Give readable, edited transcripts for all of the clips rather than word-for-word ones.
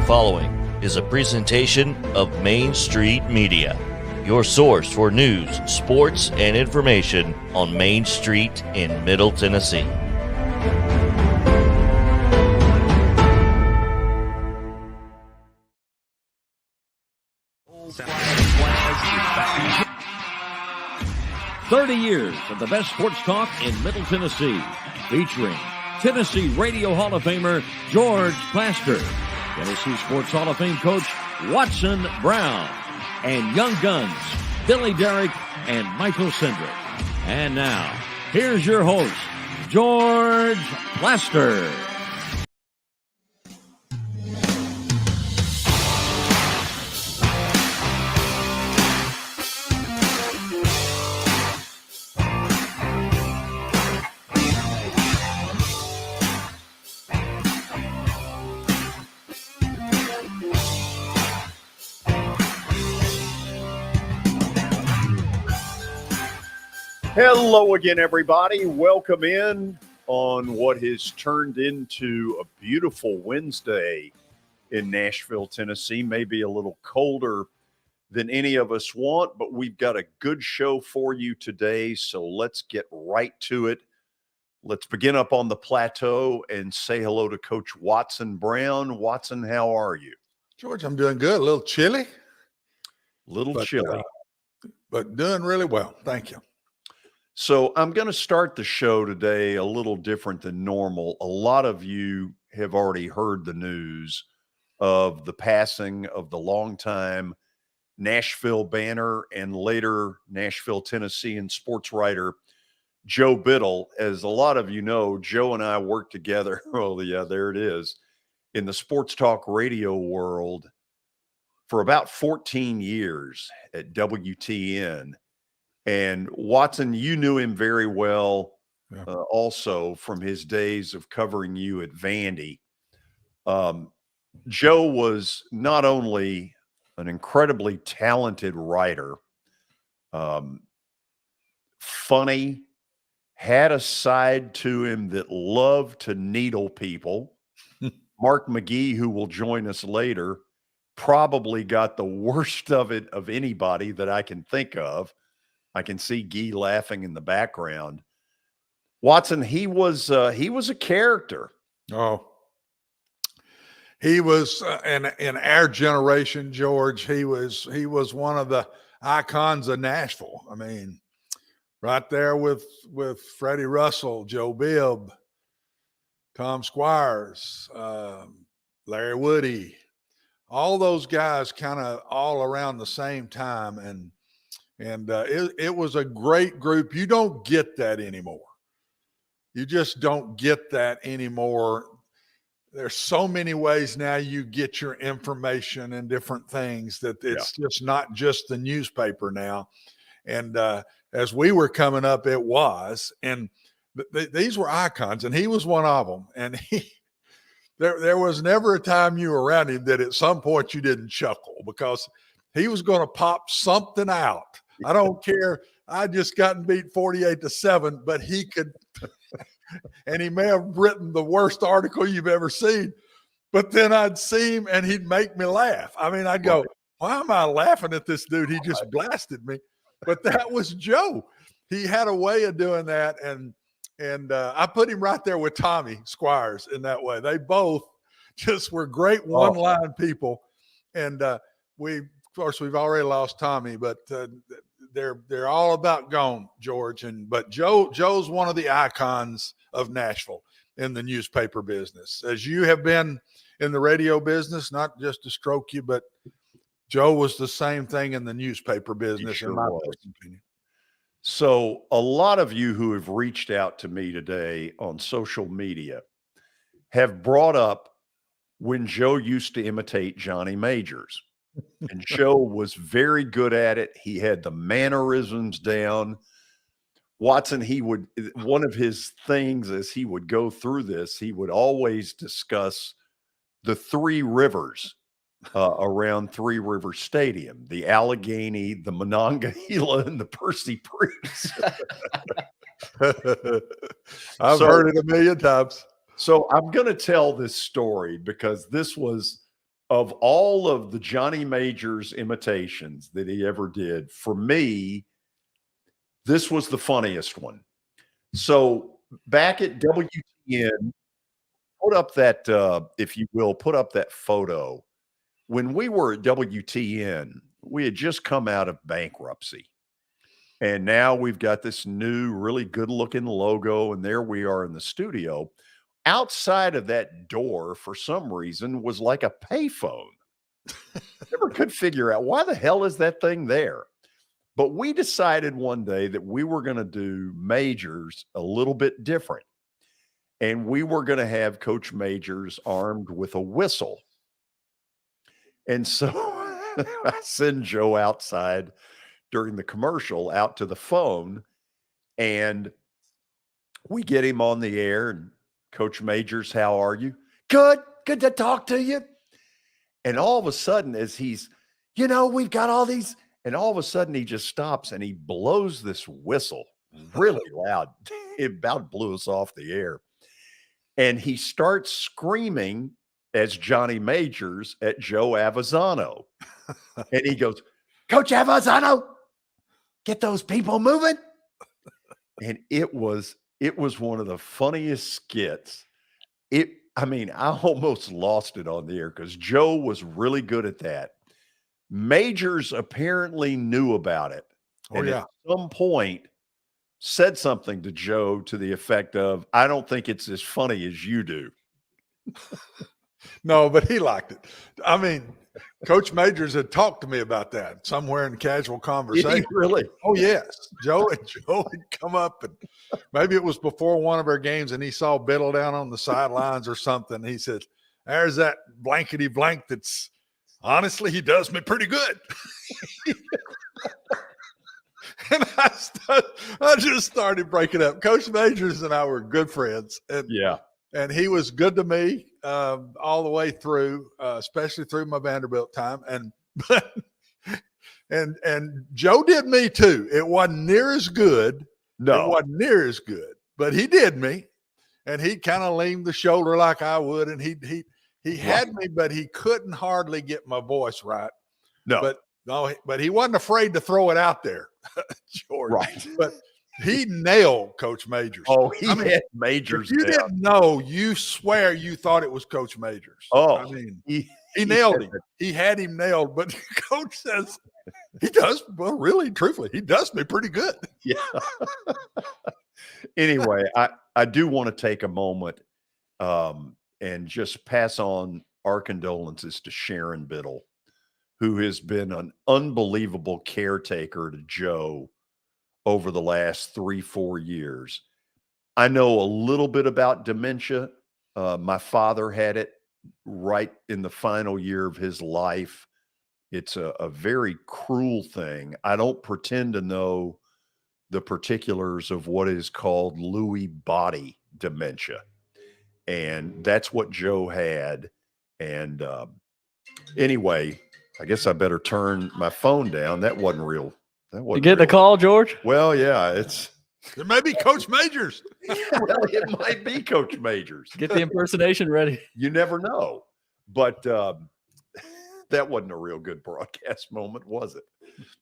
following is a presentation of Main Street Media, your source for news, sports, and information on Main Street in Middle Tennessee. "30 years of the best sports talk in Middle Tennessee," featuring Tennessee Radio Hall of Famer George Plaster, Tennessee Sports Hall of Fame coach Watson Brown, and Young Guns Billy Derrick and Michael Sindrick. And now, here's your host, George Plaster. Hello again, everybody. Welcome in on what has turned into a beautiful Wednesday in Nashville, Tennessee. Maybe a little colder than any of us want, but we've got a good show for you today, so let's get right to it. Let's begin up on the plateau and say hello to Coach Watson Brown. Watson, how are you? George, I'm doing good. A little chilly. Chilly. But doing really well. Thank you. So I'm going to start the show today a little different than normal. A lot of you have already heard the news of the passing of the longtime Nashville Banner and later Nashville, Tennessean sports writer Joe Biddle. As a lot of you know, Joe and I worked together, oh yeah, there it is, in the sports talk radio world for about 14 years at WTN. And Watson, you knew him very well also from his days of covering you at Vandy. Joe was not only an incredibly talented writer, funny, had a side to him that loved to needle people. Mark McGee, who will join us later, probably got the worst of it of anybody that I can think of. I can see Gee laughing in the background. Watson, he was a character. Oh, he was in our generation, George. He was one of the icons of Nashville. I mean, right there with Freddie Russell, Joe Bibb, Tom Squires, Larry Woody, all those guys kind of all around the same time. And it was a great group. You don't get that anymore. You just don't get that anymore. There's so many ways now you get your information and different things that it's just not just the newspaper now. And as we were coming up, it was. And these were icons, and he was one of them. And there was never a time you were around him that at some point you didn't chuckle, because he was going to pop something out. I don't care. I just gotten beat 48-7, but he could, and he may have written the worst article you've ever seen, but then I'd see him and he'd make me laugh. I mean, I'd go, why am I laughing at this dude? He just blasted me. But that was Joe. He had a way of doing that. And I put him right there with Tommy Squires in that way. They both just were great one-line people. And of course, we've already lost Tommy, but they're all about gone, George. But Joe's one of the icons of Nashville in the newspaper business. As you have been in the radio business, not just to stroke you, but Joe was the same thing in the newspaper business, in my personal opinion. So a lot of you who have reached out to me today on social media have brought up when Joe used to imitate Johnny Majors. And Joe was very good at it. He had the mannerisms down. Watson, one of his things as he would go through this, he would always discuss the three rivers around Three River Stadium: the Allegheny, the Monongahela, and the Percy Priest. I've heard it a million times. So I'm going to tell this story because this was of all of the Johnny Majors imitations that he ever did, for me, this was the funniest one. So back at WTN, put up that, if you will, put up that photo. When we were at WTN, we had just come out of bankruptcy. And now we've got this new, really good-looking logo, and there we are in the studio. Outside of that door, for some reason, was like a payphone. Never could figure out why the hell is that thing there. But we decided one day that we were going to do Majors a little bit different. And we were going to have Coach Majors armed with a whistle. And so I send Joe outside during the commercial out to the phone, and we get him on the air. And Coach Majors, how are you? Good to talk to you. And all of a sudden, as he's, we've got all these, and all of a sudden he just stops and he blows this whistle really loud. It about blew us off the air. And he starts screaming as Johnny Majors at Joe Avezzano. And he goes, Coach Avezzano, get those people moving. And it was one of the funniest skits. I almost lost it on the air because Joe was really good at that. Majors apparently knew about it. And at some point said something to Joe to the effect of, I don't think it's as funny as you do. No, but he liked it. Coach Majors had talked to me about that somewhere in casual conversation. Really? Oh, yes. Joe had come up, and maybe it was before one of our games, and he saw Biddle down on the sidelines or something. He said, there's that blankety blank that's honestly, he does me pretty good. And I just started breaking up. Coach Majors and I were good friends. And he was good to me all the way through, especially through my Vanderbilt time. And Joe did me too. It wasn't near as good. No. It wasn't near as good, but he did me. And he kind of leaned the shoulder like I would. And he had me, but he couldn't hardly get my voice right. No. But he wasn't afraid to throw it out there, George. Right. But he nailed Coach Majors. Oh, had Majors. If you didn't know, you swear you thought it was Coach Majors. Oh, he nailed him. He had him nailed, but Coach says he does. Well, really, truthfully, he does me pretty good. Yeah. Anyway, I do want to take a moment and just pass on our condolences to Sharon Biddle, who has been an unbelievable caretaker to Joe over the last 3-4 years. I know a little bit about dementia. My father had it right in the final year of his life. It's a very cruel thing. I don't pretend to know the particulars of what is called Lewy body dementia. And that's what Joe had. And anyway, I guess I better turn my phone down. That wasn't real. You getting a call, George? Well, yeah, it may be Coach Majors. Well, it might be Coach Majors. Get the impersonation ready. You never know. But that wasn't a real good broadcast moment, was it?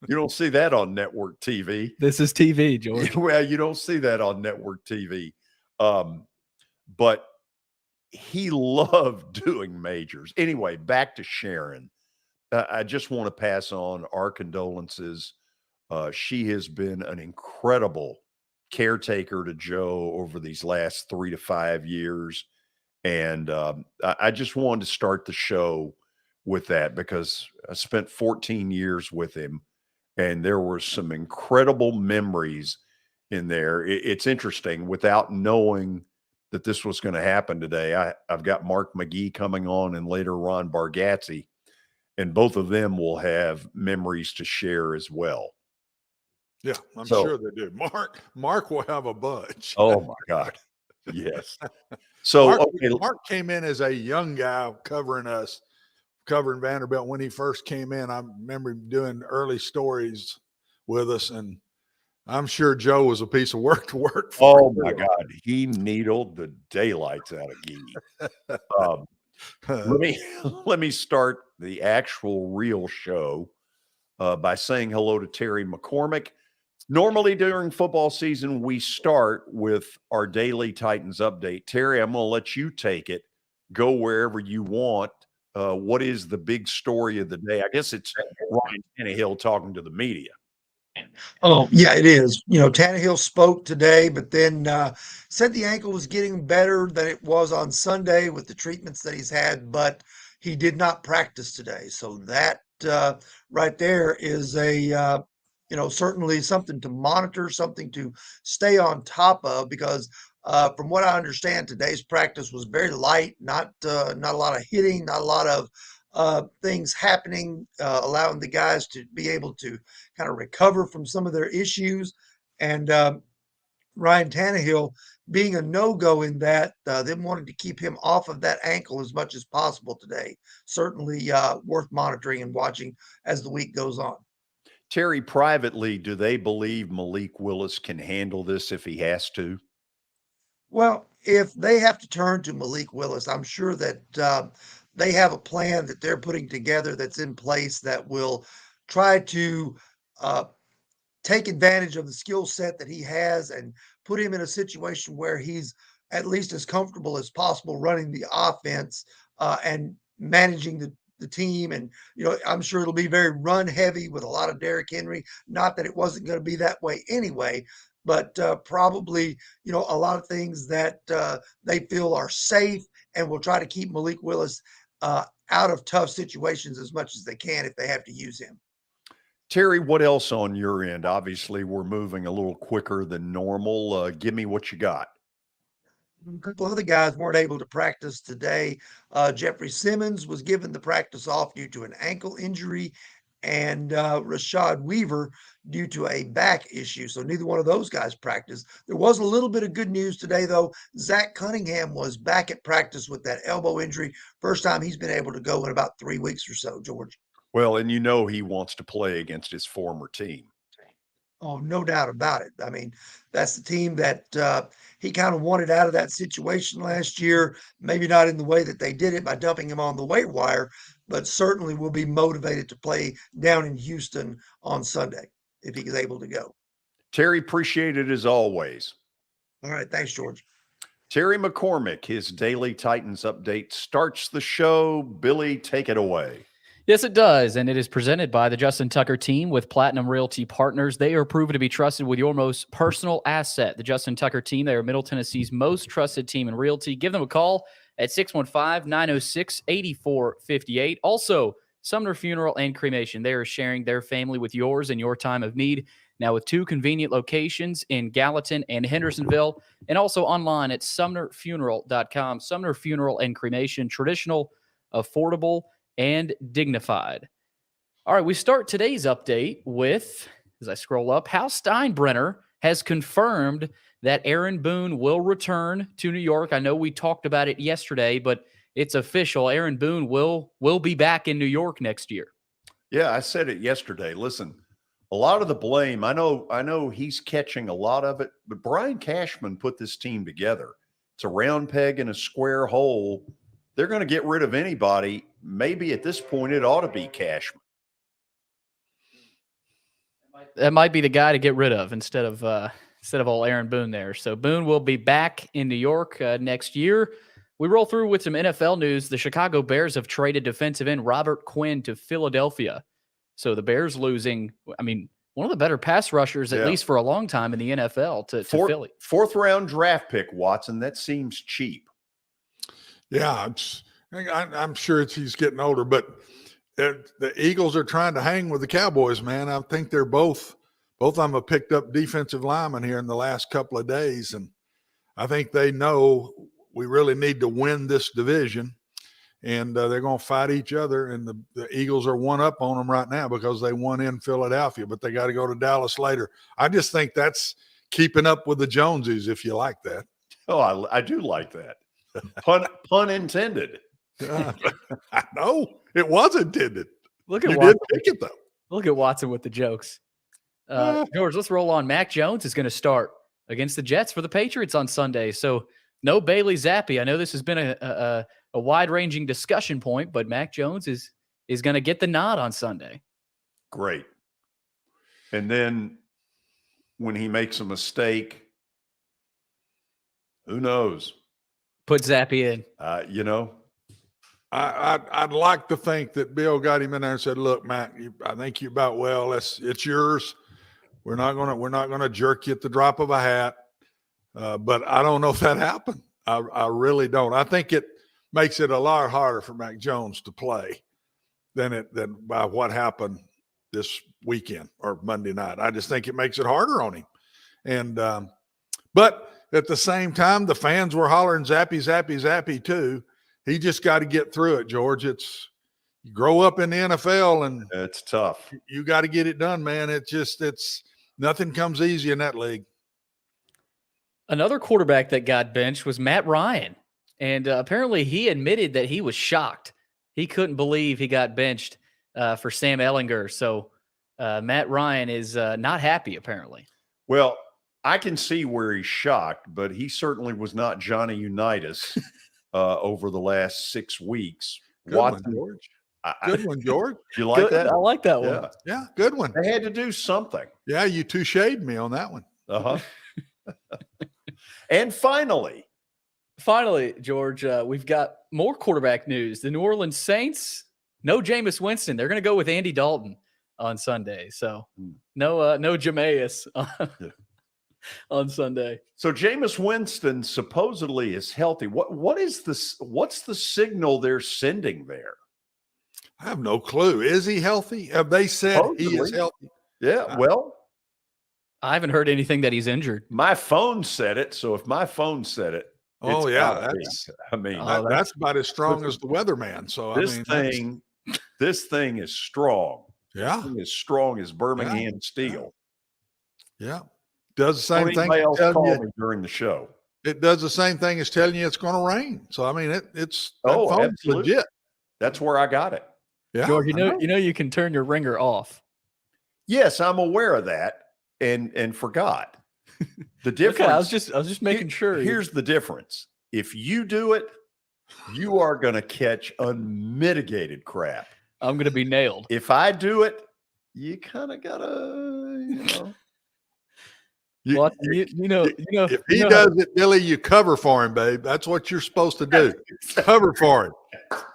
You don't see that on network TV. This is TV, George. Well, you don't see that on network TV. But he loved doing Majors. Anyway, back to Sharon. I just want to pass on our condolences. She has been an incredible caretaker to Joe over these last 3 to 5 years. And I just wanted to start the show with that because I spent 14 years with him and there were some incredible memories in there. It's interesting, without knowing that this was going to happen today, I've got Mark McGee coming on and later Ron Bargatze, and both of them will have memories to share as well. Yeah, I'm sure they do. Mark will have a bunch. Oh my God. Yes. So Mark came in as a young guy covering Vanderbilt when he first came in. I remember him doing early stories with us, and I'm sure Joe was a piece of work to work for. Oh my God. He needled the daylights out of Gee. let me start the actual real show by saying hello to Terry McCormick. Normally during football season, we start with our daily Titans update. Terry, I'm going to let you take it. Go wherever you want. What is the big story of the day? I guess it's Ryan Tannehill talking to the media. Oh, yeah, it is. Tannehill spoke today, but then said the ankle was getting better than it was on Sunday with the treatments that he's had, but he did not practice today. So that right there is certainly something to monitor, something to stay on top of, because from what I understand, today's practice was very light, not a lot of hitting, not a lot of things happening, allowing the guys to be able to kind of recover from some of their issues. And Ryan Tannehill being a no-go in that, them wanting to keep him off of that ankle as much as possible today. Certainly worth monitoring and watching as the week goes on. Terry, privately, do they believe Malik Willis can handle this if he has to? Well, if they have to turn to Malik Willis, I'm sure that they have a plan that they're putting together that's in place that will try to take advantage of the skill set that he has and put him in a situation where he's at least as comfortable as possible running the offense and managing the team. And, I'm sure it'll be very run heavy with a lot of Derrick Henry. Not that it wasn't going to be that way anyway, but probably, a lot of things that they feel are safe and will try to keep Malik Willis out of tough situations as much as they can if they have to use him. Terry, what else on your end? Obviously, we're moving a little quicker than normal. Give me what you got. A couple other guys weren't able to practice today. Jeffrey Simmons was given the practice off due to an ankle injury, and Rashad Weaver due to a back issue. So neither one of those guys practiced. There was a little bit of good news today, though. Zach Cunningham was back at practice with that elbow injury. First time he's been able to go in about 3 weeks or so, George. Well, and he wants to play against his former team. Oh, no doubt about it. I mean, that's the team that he kind of wanted out of that situation last year. Maybe not in the way that they did it by dumping him on the waiver wire, but certainly will be motivated to play down in Houston on Sunday if he is able to go. Terry, appreciate it as always. All right. Thanks, George. Terry McCormick, his daily Titans update starts the show. Billy, take it away. Yes, it does, and it is presented by the Justin Tucker team with Platinum Realty Partners. They are proven to be trusted with your most personal asset. The Justin Tucker team, they are Middle Tennessee's most trusted team in realty. Give them a call at 615-906-8458. Also, Sumner Funeral and Cremation. They are sharing their family with yours in your time of need. Now with 2 convenient locations in Gallatin and Hendersonville, and also online at sumnerfuneral.com. Sumner Funeral and Cremation, traditional, affordable, and dignified. All right, we start today's update with, as I scroll up, Hal Steinbrenner has confirmed that Aaron Boone will return to New York. I know we talked about it yesterday, but it's official. Aaron Boone will be back in New York next year. Yeah, I said it yesterday. Listen, a lot of the blame, I know he's catching a lot of it, but Brian Cashman put this team together. It's a round peg in a square hole. They're going to get rid of anybody. Maybe at this point it ought to be Cashman. That might be the guy to get rid of instead of all Aaron Boone there. So Boone will be back in New York next year. We roll through with some NFL news. The Chicago Bears have traded defensive end Robert Quinn to Philadelphia. So the Bears losing, one of the better pass rushers, at least for a long time in the NFL, to Philly. 4th round draft pick, Watson. That seems cheap. Yeah, I'm sure he's getting older, but the Eagles are trying to hang with the Cowboys, man. I think they're both of them have picked up defensive linemen here in the last couple of days, and I think they know we really need to win this division, and they're going to fight each other, and the Eagles are one up on them right now because they won in Philadelphia, but they got to go to Dallas later. I just think that's keeping up with the Joneses, if you like that. Oh, I do like that. Pun intended. I know it was intended. Look at you Watson. did pick it though. Look at Watson with the jokes. George, let's roll on. Mac Jones is going to start against the Jets for the Patriots on Sunday. So no Bailey Zappi. I know this has been a a wide-ranging discussion point, but Mac Jones is going to get the nod on Sunday. Great. And then when he makes a mistake, who knows? Put Zappy in. I'd like to think that Bill got him in there and said, "Look, Mac, I think you're about well. It's yours. We're not gonna jerk you at the drop of a hat." But I don't know if that happened. I really don't. I think it makes it a lot harder for Mac Jones to play than by what happened this weekend or Monday night. I just think it makes it harder on him. And but at the same time, the fans were hollering "Zappy, Zappy, Zappy" too. He just got to get through it, George. You grow up in the NFL and it's tough. You got to get it done, man. It's nothing comes easy in that league. Another quarterback that got benched was Matt Ryan. And apparently he admitted that he was shocked. He couldn't believe he got benched for Sam Ehlinger. So Matt Ryan is not happy, apparently. Well, I can see where he's shocked, but he certainly was not Johnny Unitas over the last 6 weeks. Good one, George. Good one, George. You like that? I like that one. Yeah, good one. They had to do something. Yeah, you two-shaded me on that one. Uh-huh. And finally, George, we've got more quarterback news. The New Orleans Saints, no Jameis Winston. They're going to go with Andy Dalton on Sunday. So no Jameis on Sunday. So Jameis Winston supposedly is healthy. What's the signal they're sending there? I have no clue. Is he healthy? Have they said Supposedly. He is healthy? Yeah, well, I haven't heard anything that he's injured. my phone said it. So if my phone said it, Oh, it's yeah, gotta be. that's about as strong as the weatherman. So this thing is strong. Yeah, This thing is strong as Birmingham steel. yeah. Does the same thing. Anybody else telling call you- me during the show? It does the same thing as telling you it's going to rain. So I mean, it's that Oh, phone's absolutely. legit. That's where I got it. Yeah, George, you I know you can turn your ringer off. Yes, I'm aware of that and forgot. The difference. Okay, I was just making sure. Here's the difference. If you do it, you are going to catch unmitigated crap. I'm going to be nailed. If I do it, you kind of gotta, What if he does it, Billy, you cover for him, babe. That's what you're supposed to do. Cover for him.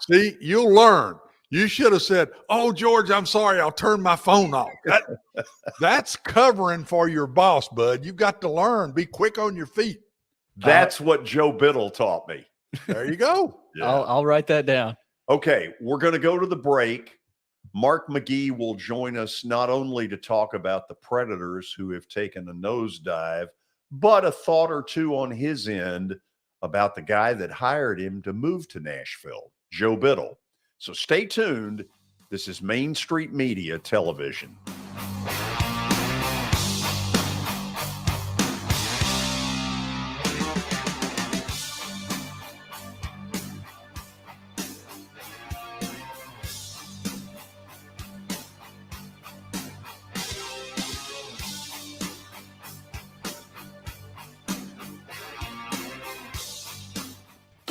See, you'll learn. You should have said, "Oh, George, I'm sorry. I'll turn my phone off." That's covering for your boss, bud. You've got to learn. Be quick on your feet. That's what Joe Biddle taught me. There you go. I'll write that down. Okay, we're going to go to the break. Mark McGee will join us not only to talk about the Predators who have taken a nosedive, but a thought or two on his end about the guy that hired him to move to Nashville, Joe Biddle. So stay tuned. This is Main Street Media Television.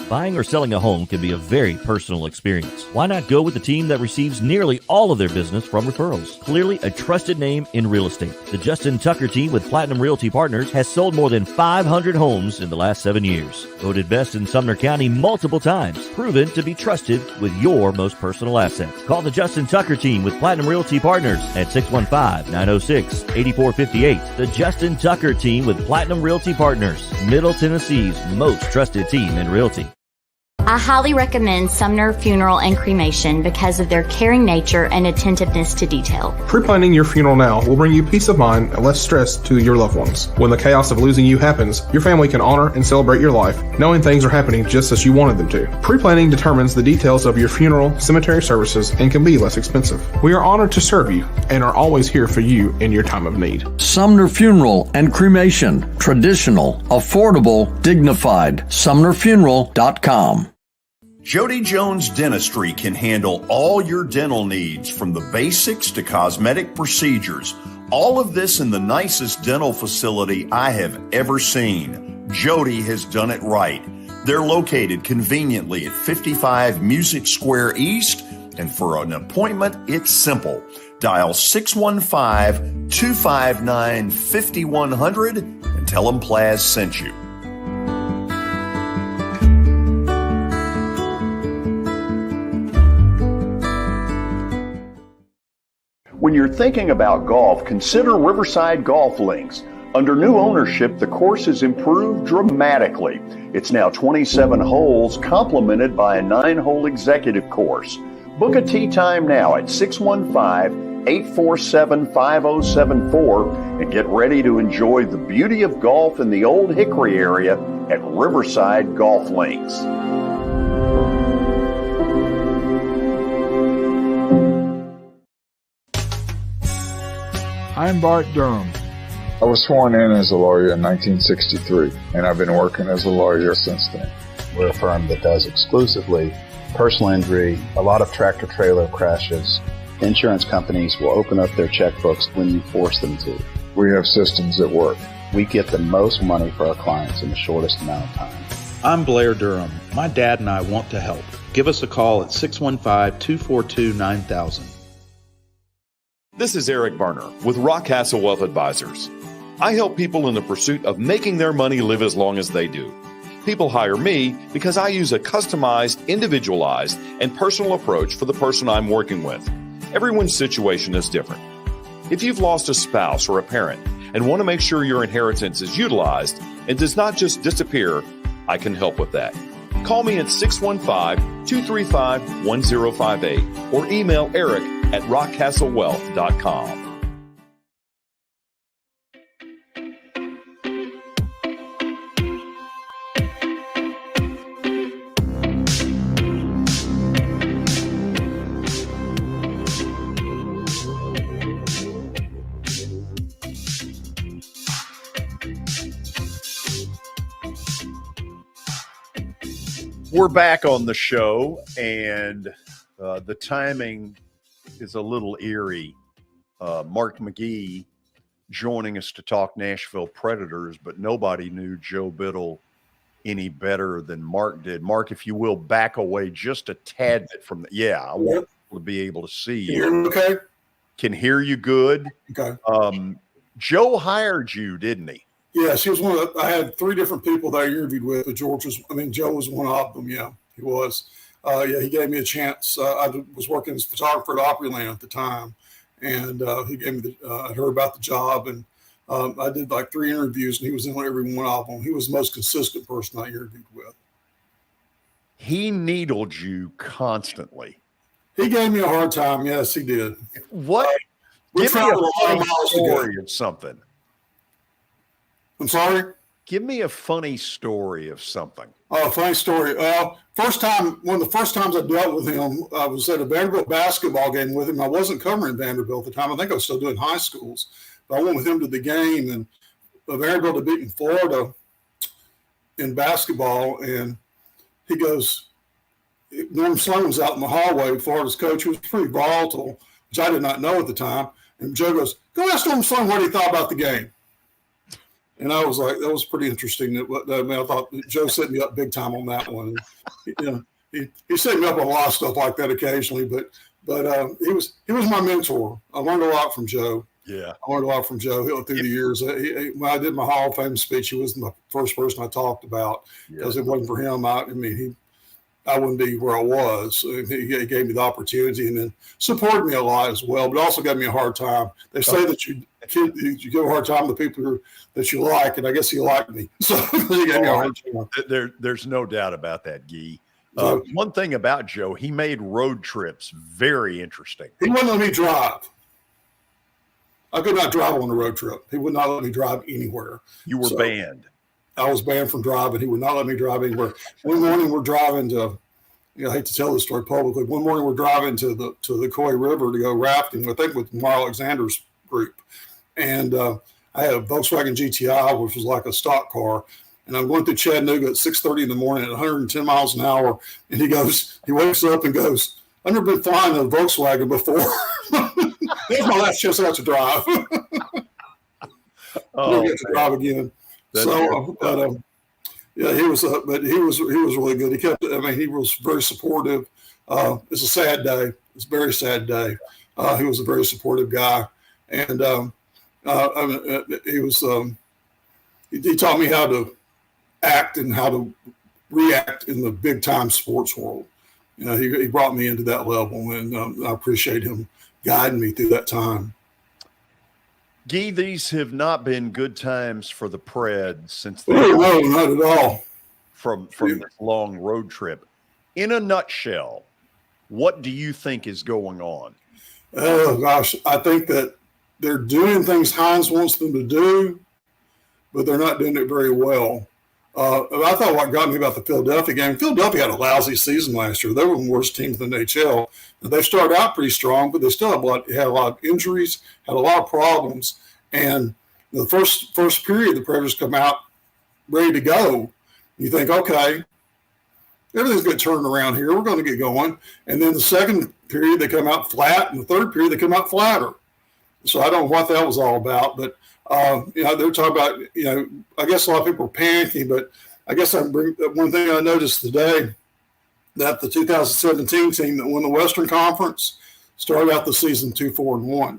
Buying or selling a home can be a very personal experience. Why not go with the team that receives nearly all of their business from referrals? Clearly a trusted name in real estate. The Justin Tucker team with Platinum Realty Partners has sold more than 500 homes in the last 7 years. Voted best in Sumner County multiple times. Proven to be trusted with your most personal assets. Call the Justin Tucker team with Platinum Realty Partners at 615-906-8458. The Justin Tucker team with Platinum Realty Partners, Middle Tennessee's most trusted team in realty. I highly recommend Sumner Funeral and Cremation because of their caring nature and attentiveness to detail. Pre-planning your funeral now will bring you peace of mind and less stress to your loved ones. When the chaos of losing you happens, your family can honor and celebrate your life, knowing things are happening just as you wanted them to. Pre-planning determines the details of your funeral, cemetery services, and can be less expensive. We are honored to serve you and are always here for you in your time of need. Sumner Funeral and Cremation. Traditional, affordable, dignified. SumnerFuneral.com. Jody Jones Dentistry can handle all your dental needs, from the basics to cosmetic procedures. All of this in the nicest dental facility I have ever seen. Jody has done it right. They're located conveniently at 55 Music Square East, and for an appointment, it's simple. Dial 615-259-5100 and tell them Plaz sent you. When you're thinking about golf, consider Riverside Golf Links. Under new ownership, the course has improved dramatically. It's now 27 holes, complemented by a 9-hole executive course. Book a tee time now at 615-847-5074 and get ready to enjoy the beauty of golf in the Old Hickory area at Riverside Golf Links. I'm Bart Durham. I was sworn in as a lawyer in 1963, and I've been working as a lawyer since then. We're a firm that does exclusively personal injury, a lot of tractor-trailer crashes. Insurance companies will open up their checkbooks when you force them to. We have systems that work. We get the most money for our clients in the shortest amount of time. I'm Blair Durham. My dad and I want to help. Give us a call at 615-242-9000. This is Eric Berner with Rockcastle Wealth Advisors. I help people in the pursuit of making their money live as long as they do. People hire me because I use a customized, individualized, and personal approach for the person I'm working with. Everyone's situation is different. If you've lost a spouse or a parent and want to make sure your inheritance is utilized and does not just disappear, I can help with that. Call me at 615-235-1058 or email eric@rockcastlewealth.com. We're back on the show, and the timing is a little eerie. Mark McGee joining us to talk Nashville Predators, but nobody knew Joe Biddle any better than Mark did. Mark, if you will, back away just a tad bit from the. Yeah, I want to be able to see you. Hear me okay? Can hear you good. Okay. Joe hired you, didn't he? Yes, he was one of the, I had 3 different people that I interviewed with, but Joe was one of them. Yeah, he was. Yeah, he gave me a chance. I was working as a photographer at Opryland at the time, and he gave me I heard about the job, and I did like 3 interviews, and he was in every one of them. He was the most consistent person I interviewed with. He needled you constantly. He gave me a hard time. Yes, he did. What? Give me a funny story of something. I'm sorry? Give me a funny story of something. Oh, funny story. One of the first times I dealt with him, I was at a Vanderbilt basketball game with him. I wasn't covering Vanderbilt at the time. I think I was still doing high schools. But I went with him to the game, and Vanderbilt had beaten Florida in basketball. And he goes, Norm Sloan was out in the hallway, Florida's coach, who was pretty volatile, which I did not know at the time. And Joe goes, go ask Norm Sloan what he thought about the game. And I was like, that was pretty interesting. I thought Joe set me up big time on that one. He set me up on a lot of stuff like that occasionally, but he was my mentor. I learned a lot from Joe. Yeah, I learned a lot from Joe through the years. When I did my Hall of Fame speech, he was the first person I talked about, because it wasn't for him. I wouldn't be where I was. He gave me the opportunity and then supported me a lot as well, but also gave me a hard time. They say that you give a hard time to people that you like, and I guess he liked me. So he gave me a hard time. There's no doubt about that, Gee. One thing about Joe, he made road trips very interesting. He wouldn't let me drive. I could not drive on a road trip. He would not let me drive anywhere. You were banned. I was banned from driving. He would not let me drive anywhere. One morning we're driving to, I hate to tell this story publicly. One morning we're driving to the Coy River to go rafting, I think with Mar Alexander's group. And I had a Volkswagen GTI, which was like a stock car. And I'm going through Chattanooga at 6:30 in the morning at 110 miles an hour. And he wakes up and goes, I've never been flying in a Volkswagen before. That's my last chance I got to drive. I never get to drive again. Yeah, he was, but he was really good. He kept. I mean, he was very supportive. It's a sad day. It's a very sad day. He was a very supportive guy, and he was. He taught me how to act and how to react in the big time sports world. You know, he brought me into that level, and I appreciate him guiding me through that time. Gee, these have not been good times for the Preds since they no, not at all. From this long road trip. In a nutshell, what do you think is going on? Oh gosh, I think that they're doing things Hines wants them to do, but they're not doing it very well. I thought what got me about the Philadelphia game, Philadelphia had a lousy season last year. They were one of the worst teams in the NHL. They started out pretty strong, but they still had a lot of injuries, had a lot of problems. And the first period, the Predators come out ready to go. You think, okay, everything's going to turn around here. We're going to get going. And then the second period, they come out flat. And the third period, they come out flatter. So I don't know what that was all about, but they're talking about, I guess a lot of people are panicking, but I guess one thing I noticed today, that the 2017 team that won the Western Conference started out the season 2-4-1.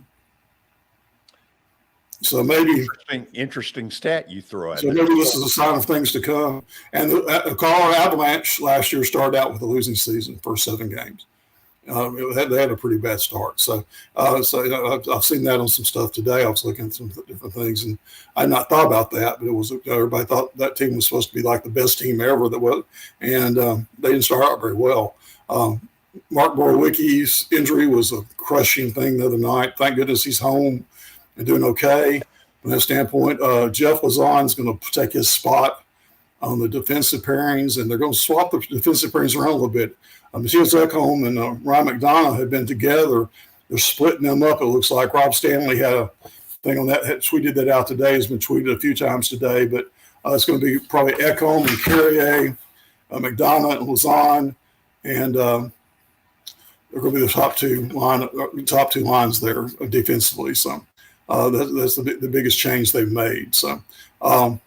So maybe interesting stat you throw at. So maybe this is a sign of things to come. And the Colorado Avalanche last year started out with a losing season, first 7 games. They had a pretty bad start. So I've seen that on some stuff today. I was looking at some different things, and I had not thought about that, but everybody thought that team was supposed to be like the best team ever that was, and they didn't start out very well. Mark Borowicki's injury was a crushing thing the other night. Thank goodness he's home and doing okay from that standpoint. Jeff Lazon's going to take his spot on the defensive pairings, and they're going to swap the defensive pairings around a little bit. Matthias Ekholm and Ryan McDonough have been together. They're splitting them up, it looks like. Rob Stanley had a thing on that, tweeted that out today. It's been tweeted a few times today, but it's going to be probably Ekholm and Carrier, McDonough and Lazon, and they're going to be the top two lines there defensively. So that's the biggest change they've made. So, a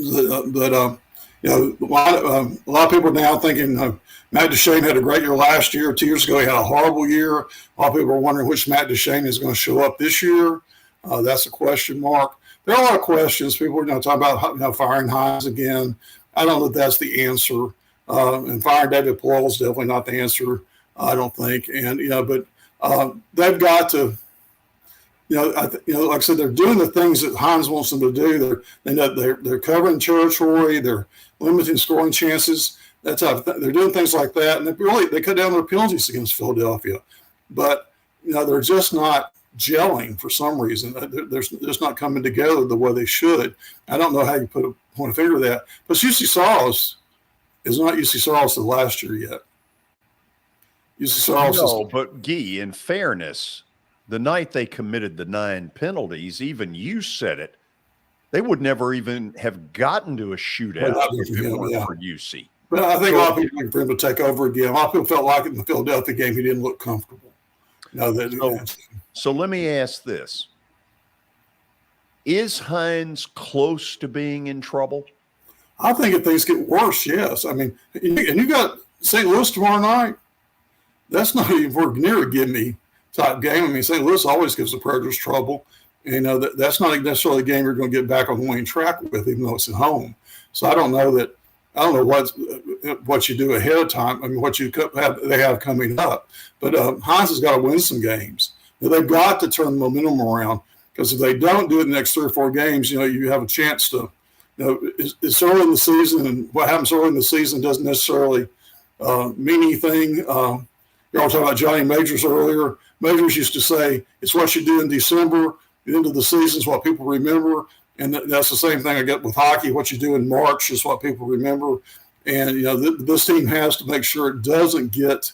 lot of people are now thinking Matt Duchene had a great year last year. 2 years ago, he had a horrible year. A lot of people are wondering which Matt Duchene is going to show up this year. That's a question mark. There are a lot of questions. People are talking about firing Hines again. I don't know if that's the answer. And firing David Poile is definitely not the answer, I don't think. And but they've got to. Like I said, they're doing the things that Hines wants them to do. They're covering territory. They're limiting scoring chances. That's how they're doing things like that, and they cut down their penalties against Philadelphia. But they're just not gelling for some reason. They're just not coming together the way they should. I don't know how you point a finger to that. But UC Soros is not UC Soros of last year yet. UC Soros but Guy, in fairness, the night they committed the 9 penalties, even you said it, they would never even have gotten to a shootout if it weren't for UC. But I think a lot of people looking for him to take over again. A lot of people felt like in the Philadelphia game he didn't look comfortable. So let me ask this. Is Hines close to being in trouble? I think if things get worse, yes. I mean, and you got St. Louis tomorrow night. That's not even near a give-me type game. I mean, St. Louis always gives the Predators trouble. That's not necessarily a game you're going to get back on the winning track with, even though it's at home. So I don't know what you do ahead of time. I mean, what they have coming up. But Hines has got to win some games. They've got to turn the momentum around, because if they don't do it in the next 3 or 4 games, you have a chance to. It's early in the season, and what happens early in the season doesn't necessarily mean anything. You all talking about Johnny Majors earlier. Majors used to say, it's what you do in December. The end of the season is what people remember. And that's the same thing I get with hockey. What you do in March is what people remember. And, this team has to make sure it doesn't get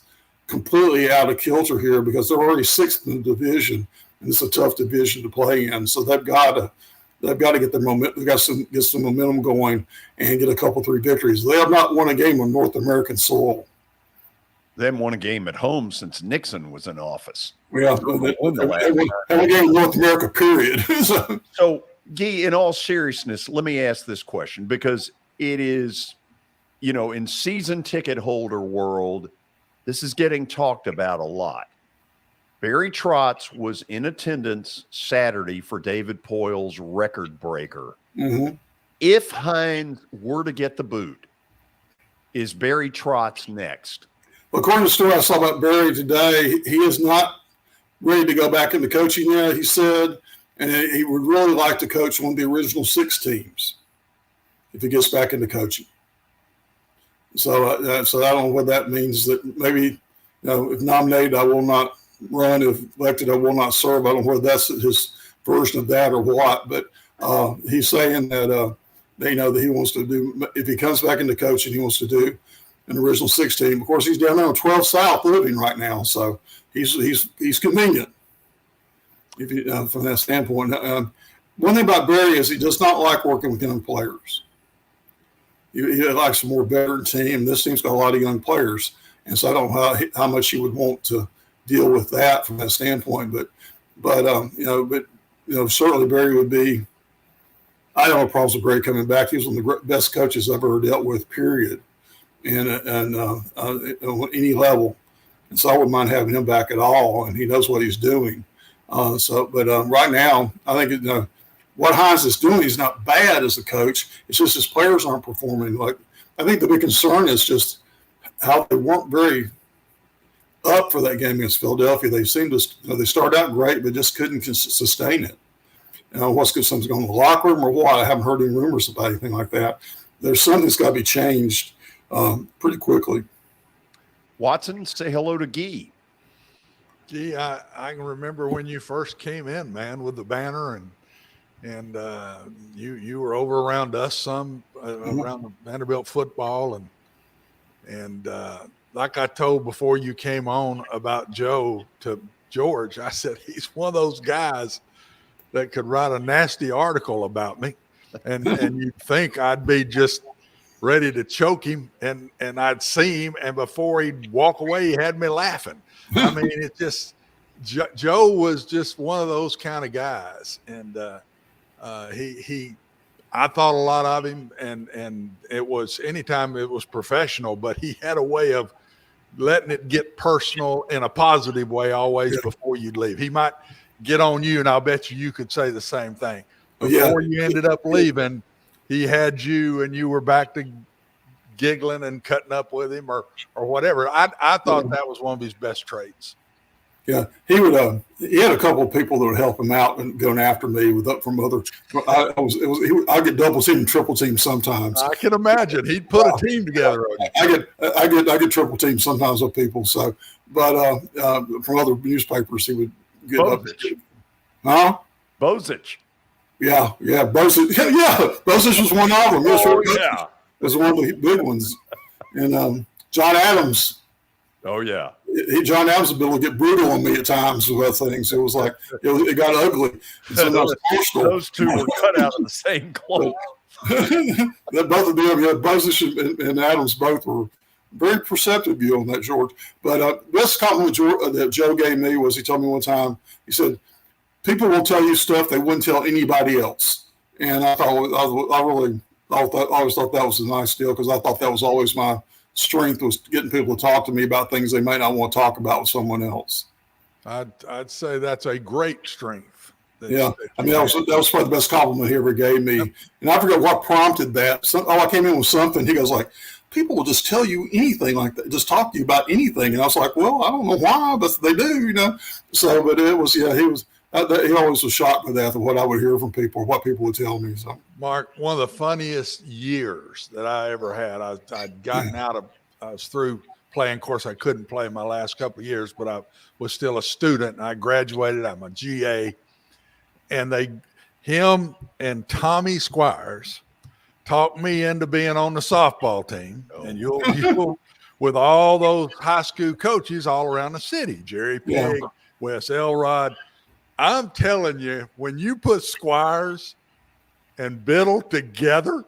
completely out of kilter here, because they're already 6th in the division, and it's a tough division to play in. So they've got to get their momentum. They've got to get some momentum going and get a couple, 3 victories. They have not won a game on North American soil. They haven't won a game at home since Nixon was in office. Yeah, they won a game in North America, period. So, Guy, in all seriousness, let me ask this question, because it is, you know, in season ticket holder world, this is getting talked about a lot. Barry Trotz was in attendance Saturday for David Poyle's record breaker. Mm-hmm. If Hines were to get the boot, is Barry Trotz next? Well, according to the story I saw about Barry today, he is not ready to go back into coaching yet, he said, and he would really like to coach one of the original 6 teams if he gets back into coaching. So I don't know what that means. That maybe, you know, if nominated, I will not run. If elected, I will not serve. I don't know whether that's his version of that or what. But he's saying that they know that he wants to do. If he comes back into coaching, he wants to do an original 6 team. Of course, he's down there on 12 South living right now, so he's convenient. If you from that standpoint, one thing about Barry is he does not like working with young players. He likes a more veteran team. This team's got a lot of young players, and so I don't know how much he would want to deal with that from that standpoint. But certainly Barry would be. I don't have problems with Barry coming back. He was one of the best coaches I've ever dealt with. Period, and at any level, and so I wouldn't mind having him back at all. And he knows what he's doing. Right now, I think what Hines is doing is not bad as a coach. It's just his players aren't performing. Like, I think the big concern is just how they weren't very up for that game against Philadelphia. They seemed to, they started out great, but just couldn't sustain it. What's good? Something's going in the locker room or what? I haven't heard any rumors about anything like that. There's something that's got to be changed pretty quickly. Watson, say hello to Gee. Gee, I can remember when you first came in, man, with the banner and you were over around us some around the Vanderbilt football and like I told before you came on about Joe to George, I said he's one of those guys that could write a nasty article about me, and you'd think I'd be just ready to choke him, and I'd see him, and before he'd walk away, he had me laughing. I mean, it's just Joe was just one of those kind of guys, and I thought a lot of him, and it was anytime it was professional, but he had a way of letting it get personal in a positive way always before you'd leave. He might get on you, and I'll bet you could say the same thing. Before you ended up leaving, he had you, and you were back to giggling and cutting up with him or whatever. I thought that was one of his best traits. Yeah, he would. He had a couple of people that would help him out and going after me from other. I get double team and triple team sometimes. I can imagine he'd put a team together on you. I get triple team sometimes with people. So, but from other newspapers, he would get Bozich. Huh? Bozich. Yeah, Bozich. Yeah, Bozich was one of them. Oh, yeah, it was one of the big ones. And John Adams. Oh yeah. John Adams would be able to get brutal on me at times with things. It was like it got ugly. Those two were cut out of the same cloth. Both of them, Bozich and Adams, both were very perceptive view on that, George. But best compliment that Joe gave me was he told me one time. He said, "People will tell you stuff they wouldn't tell anybody else." And I always thought that was a nice deal because I thought that was always my strength, was getting people to talk to me about things they might not want to talk about with someone else. I'd say that's a great strength. Yeah, I mean that was probably the best compliment he ever gave me, and I forget what prompted that. I came in with something. He goes like, "People will just tell you anything like that, just talk to you about anything," and I was like, "Well, I don't know why, but they do, you know." So, but it was, he was. He always was shocked by that, of what I would hear from people, or what people would tell me. So, Mark, one of the funniest years that I ever had, I'd gotten I was through playing. Of course, I couldn't play my last couple of years, but I was still a student. And I graduated. I'm a GA. And him and Tommy Squires talked me into being on the softball team. And you'll with all those high school coaches all around the city, Jerry Pig, Wes Elrod. I'm telling you, when you put Squires and Biddle together,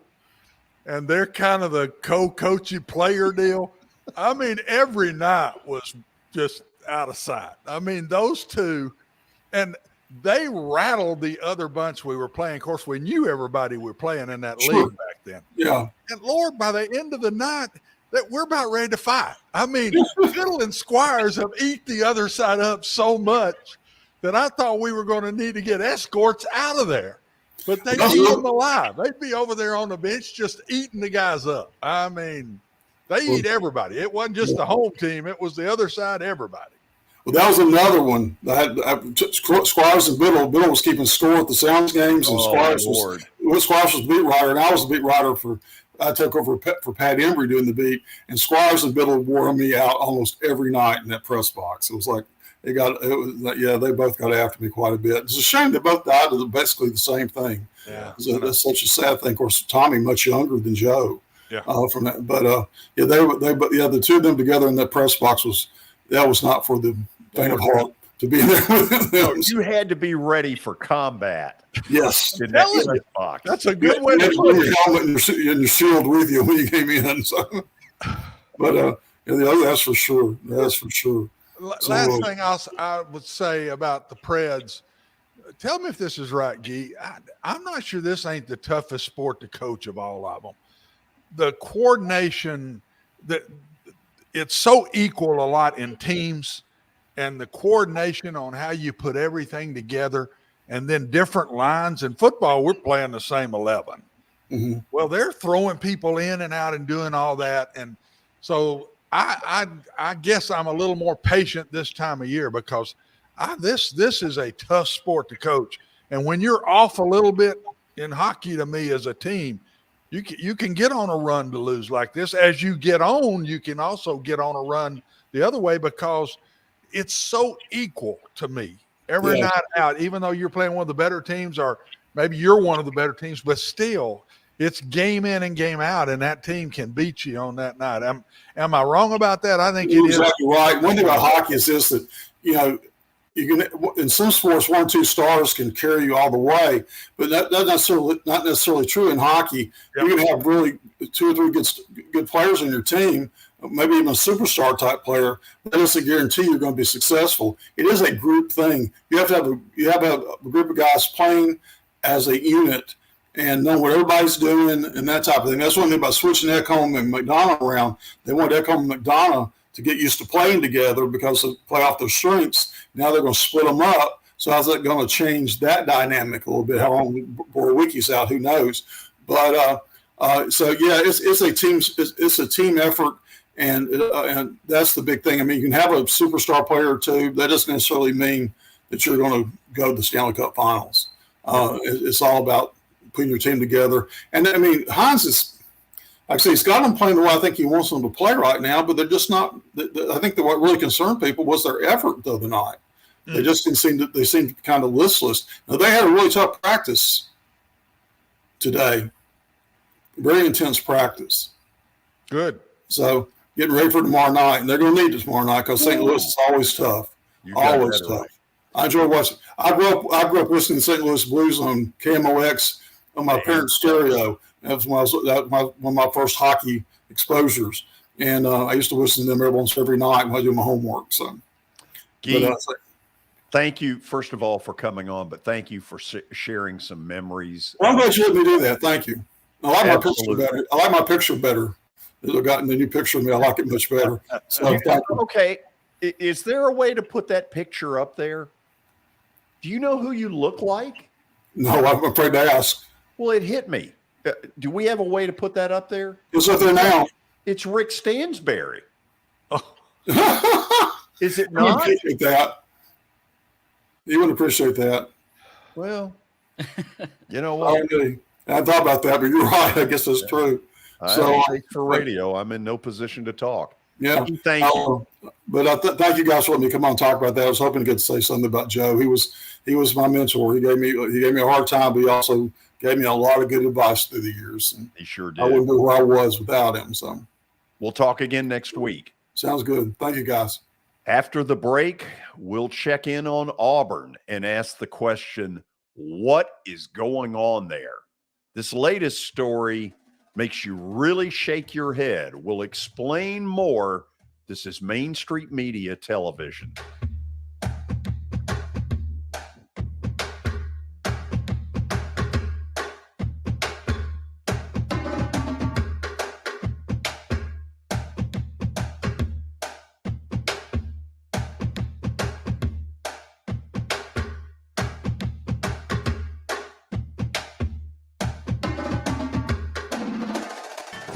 and they're kind of the co-coachy player deal, I mean, every night was just out of sight. I mean, those two, and they rattled the other bunch we were playing. Of course, we knew everybody we were playing in that Sure. league back then. Yeah. And Lord, by the end of the night, that we're about ready to fight. I mean, Fiddle and Squires have eat the other side up so much that I thought we were going to need to get escorts out of there. But they eat them alive. They'd be over there on the bench just eating the guys up. I mean, they eat everybody. It wasn't just the home team. It was the other side, everybody. Well, that was another one. Squires and Biddle. Biddle was keeping score at the Sounds games, and Squires was beat writer, and I was the beat writer I took over for Pat Embry doing the beat, and Squires and Biddle wore me out almost every night in that press box. It was like they both got after me quite a bit. It's a shame they both died of basically the same thing. Yeah, that's such a sad thing. Of course, Tommy much younger than Joe. Yeah. From that, but the two of them together in that press box was not for the faint of heart to be there with them. No, you had to be ready for combat. Yes, in that press box. That's a good way to put your helmet and your shield with you when you came in. So, but that's for sure. That's for sure. Last thing I would say about the Preds, tell me if this is right, Gee. I'm not sure this ain't the toughest sport to coach of all of them. The coordination, it's so equal a lot in teams, and the coordination on how you put everything together, and then different lines. In football, we're playing the same 11. Mm-hmm. Well, they're throwing people in and out and doing all that. And so I guess I'm a little more patient this time of year because this is a tough sport to coach. And when you're off a little bit in hockey, to me as a team, you can get on a run to lose like this. As you get on, you can also get on a run the other way because it's so equal to me every night out, even though you're playing one of the better teams or maybe you're one of the better teams, but still it's game in and game out, and that team can beat you on that night. Am I wrong about that? I think you're exactly right. One thing about hockey is this, that, you can, in some sports, 1 or 2 stars can carry you all the way, but that's not necessarily true in hockey. Yep. You can have really 2 or 3 good players on your team, maybe even a superstar type player. That doesn't guarantee you're going to be successful. It is a group thing. You have to have a group of guys playing as a unit and know what everybody's doing and that type of thing. That's one thing about switching Ekholm and McDonough around. They want Ekholm and McDonough to get used to playing together because they play off their strengths. Now they're going to split them up. So how's that going to change that dynamic a little bit? How long Borowiecki's out, who knows? But it's a team effort, and that's the big thing. I mean, you can have a superstar player or two. That doesn't necessarily mean that you're going to go to the Stanley Cup Finals. It's all about putting your team together. And I mean, Hines is, like I say, he's got them playing the way I think he wants them to play right now, but they're just not. I think that what really concerned people was their effort the other night. They just seemed kind of listless. Now, they had a really tough practice today, very intense practice. Good. So getting ready for tomorrow night, and they're going to need it tomorrow night because St. Louis is always tough. Always tough. Right. I enjoy watching. I grew up listening to St. Louis Blues on KMOX on my parents' stereo. That was one of my first hockey exposures, and I used to listen to them every night when I do my homework. So, thank you, first of all, for coming on, but thank you for sharing some memories. Well, I'm glad you let me do that. Thank you. I like my picture better. I like my picture better. I've gotten the new picture of me. I like it much better. So, okay, is there a way to put that picture up there? Do you know who you look like? No, I'm afraid to ask. Well, it hit me. Do we have a way to put that up there? It's up there now. It's Rick Stansberry. Oh. Is it not? I appreciate that. You would appreciate that. Well, you know what? I thought about that, but you're right. I guess that's true. For radio, I'm in no position to talk. Yeah. Thank you. But thank you guys for letting me come on and talk about that. I was hoping to get to say something about Joe. He was my mentor. He gave me a hard time, but he also gave me a lot of good advice through the years. And he sure did. I wouldn't know where I was without him. So we'll talk again next week. Sounds good. Thank you, guys. After the break, we'll check in on Auburn and ask the question, what is going on there? This latest story makes you really shake your head. We'll explain more. This is Main Street Media Television.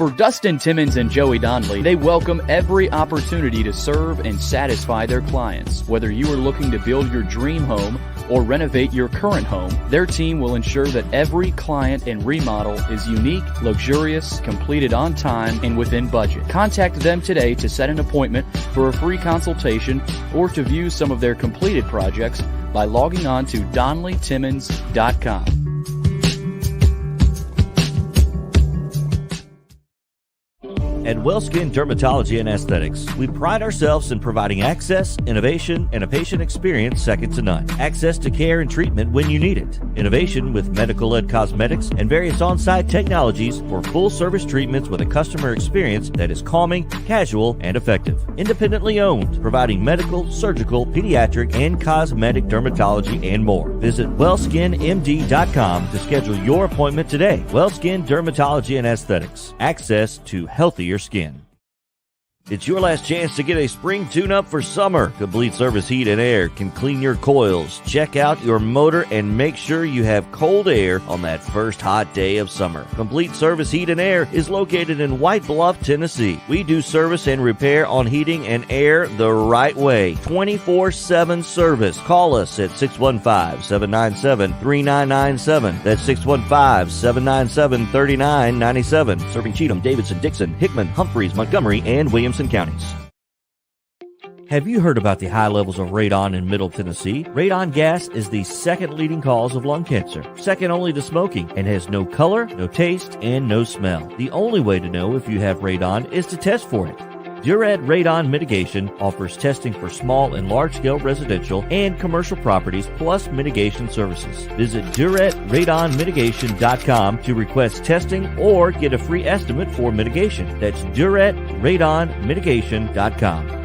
For Dustin Timmons and Joey Donnelly, they welcome every opportunity to serve and satisfy their clients. Whether you are looking to build your dream home or renovate your current home, their team will ensure that every client and remodel is unique, luxurious, completed on time, and within budget. Contact them today to set an appointment for a free consultation or to view some of their completed projects by logging on to DonnellyTimmons.com. At WellSkin Dermatology and Aesthetics, we pride ourselves in providing access, innovation, and a patient experience second to none. Access to care and treatment when you need it. Innovation with medical-led cosmetics and various on-site technologies for full-service treatments with a customer experience that is calming, casual, and effective. Independently owned, providing medical, surgical, pediatric, and cosmetic dermatology and more. Visit WellSkinMD.com to schedule your appointment today. WellSkin Dermatology and Aesthetics. Access to healthier skin. It's your last chance to get a spring tune-up for summer. Complete Service Heat and Air can clean your coils, check out your motor, and make sure you have cold air on that first hot day of summer. Complete Service Heat and Air is located in White Bluff, Tennessee. We do service and repair on heating and air the right way. 24/7 service. Call us at 615-797-3997. That's 615-797-3997. Serving Cheatham, Davidson, Dixon, Hickman, Humphreys, Montgomery, and Williamson counties. Have you heard about the high levels of radon in Middle Tennessee? Radon gas is the second leading cause of lung cancer, second only to smoking, and has no color, no taste, and no smell. The only way to know if you have radon is to test for it. Duret Radon Mitigation offers testing for small and large-scale residential and commercial properties, plus mitigation services. Visit DuretRadonMitigation.com to request testing or get a free estimate for mitigation. That's DuretRadonMitigation.com.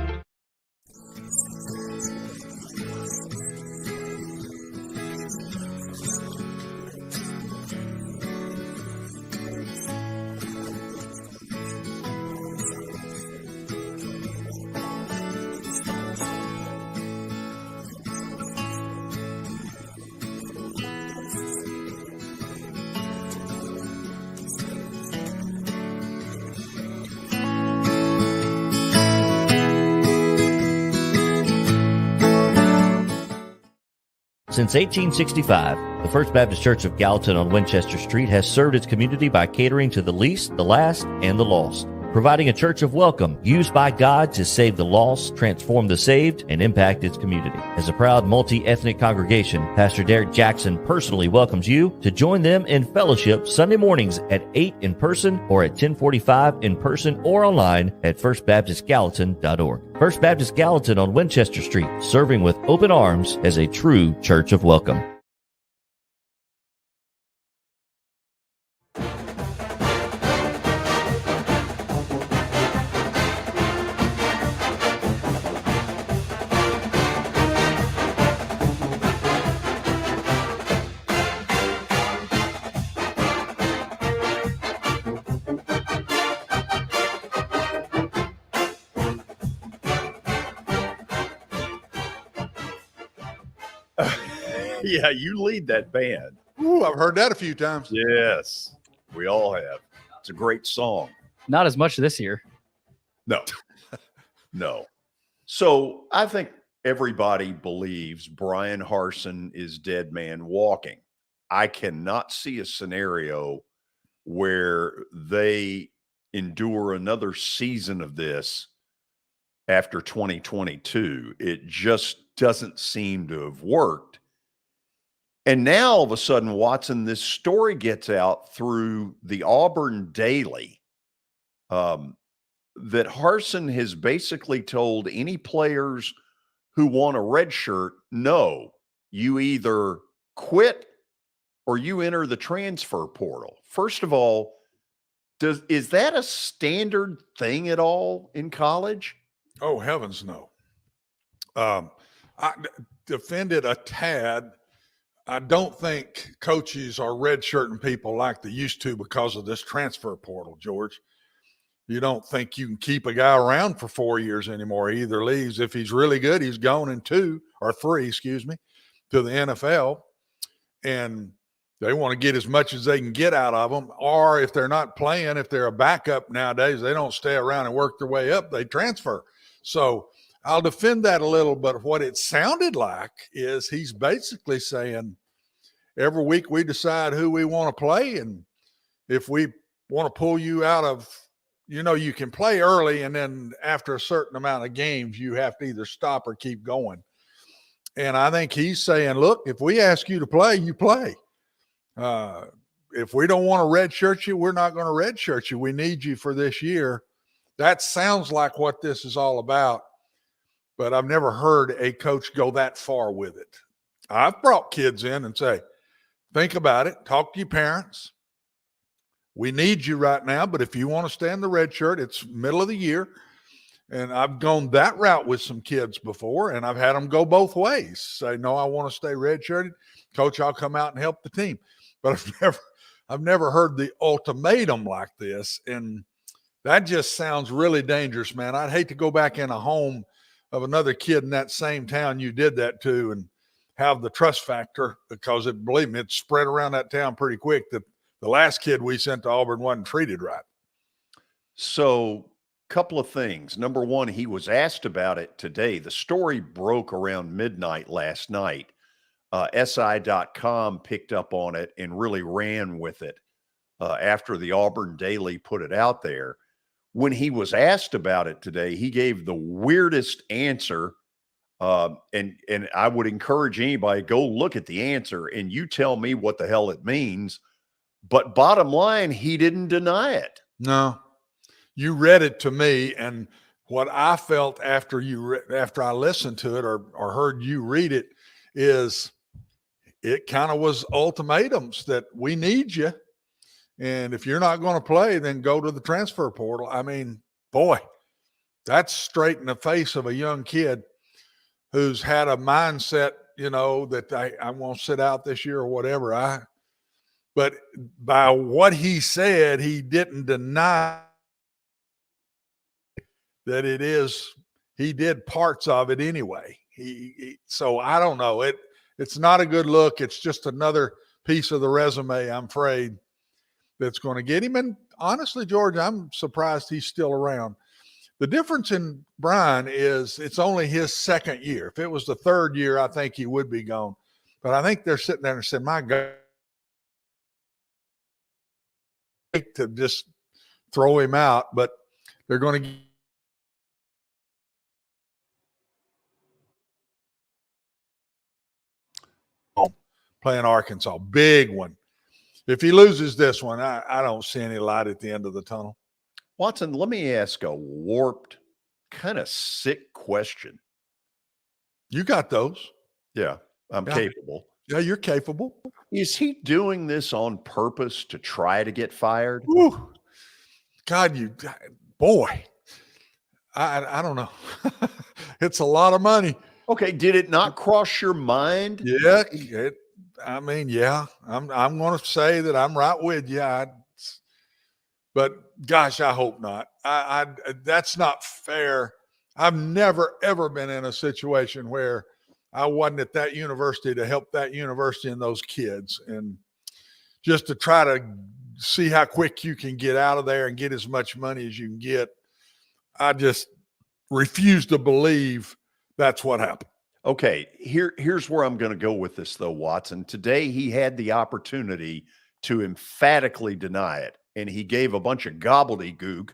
Since 1865, the First Baptist Church of Gallatin on Winchester Street has served its community by catering to the least, the last, and the lost, providing a church of welcome used by God to save the lost, transform the saved, and impact its community. As a proud multi-ethnic congregation, Pastor Derek Jackson personally welcomes you to join them in fellowship Sunday mornings at 8 in person or at 1045 in person or online at firstbaptistgallatin.org. First Baptist Gallatin on Winchester Street, serving with open arms as a true church of welcome. Yeah, you lead that band. Ooh, I've heard that a few times. Yes, we all have. It's a great song. Not as much this year. No, no. So I think everybody believes Brian Harsin is dead man walking. I cannot see a scenario where they endure another season of this after 2022. It just doesn't seem to have worked. And now all of a sudden, Watson, this story gets out through the Auburn Daily that Harsin has basically told any players who want a red shirt, no, you either quit or you enter the transfer portal. First of all, is that a standard thing at all in college? Oh, heavens no. I defended a tad. I don't think coaches are redshirting people like they used to because of this transfer portal, George. You don't think you can keep a guy around for 4 years anymore. He either leaves. If he's really good, he's gone in 2 or 3, to the NFL. And They want to get as much as they can get out of them. Or if they're not playing, if they're a backup nowadays, they don't stay around and work their way up. They transfer. So I'll defend that a little, but what it sounded like is he's basically saying every week we decide who we want to play. And if we want to pull you out of, you can play early, and then after a certain amount of games, you have to either stop or keep going. And I think he's saying, look, if we ask you to play, you play. If we don't want to redshirt you, we're not going to redshirt you. We need you for this year. That sounds like what this is all about, but I've never heard a coach go that far with it. I've brought kids in and say, think about it. Talk to your parents. We need you right now, but if you want to stay in the red shirt, it's middle of the year. And I've gone that route with some kids before, and I've had them go both ways. Say, no, I want to stay red-shirted. Coach, I'll come out and help the team. But I've never heard the ultimatum like this, and that just sounds really dangerous, man. I'd hate to go back in a home of another kid in that same town you did that to and have the trust factor, because believe me, it spread around that town pretty quick that the last kid we sent to Auburn wasn't treated right. So couple of things. Number one, he was asked about it today. The story broke around midnight last night. SI.com picked up on it and really ran with it after the Auburn Daily put it out there. When he was asked about it today, he gave the weirdest answer. And I would encourage anybody, go look at the answer and you tell me what the hell it means. But bottom line, he didn't deny it. No. You read it to me, and what I felt after after I listened to it or heard you read it is it kind of was ultimatums that we need you, and if you're not going to play, then go to the transfer portal. I mean, boy, that's straight in the face of a young kid who's had a mindset, that I won't sit out this year or whatever. But by what he said, he didn't deny that he did parts of it anyway. So I don't know. It's not a good look. It's just another piece of the resume, I'm afraid, that's going to get him. And honestly, George, I'm surprised he's still around. The difference in Brian is it's only his second year. If it was the third year, I think he would be gone. But I think they're sitting there and saying, my God, to just throw him out, but they're going to playing Arkansas. Big one. If he loses this one, I don't see any light at the end of the tunnel. Watson, let me ask a warped, kind of sick question. You got those. Yeah, I'm capable. Yeah, you're capable. Is he doing this on purpose to try to get fired? Woo. God, boy, I don't know. It's a lot of money. Okay, did it not cross your mind? Yeah, yeah. I'm going to say that I'm right with you. But gosh, I hope not. That's not fair. I've never ever been in a situation where I wasn't at that university to help that university and those kids, and just to try to see how quick you can get out of there and get as much money as you can get. I just refuse to believe that's what happened. Okay, here's where I'm going to go with this, though, Watson. Today, he had the opportunity to emphatically deny it, and he gave a bunch of gobbledygook,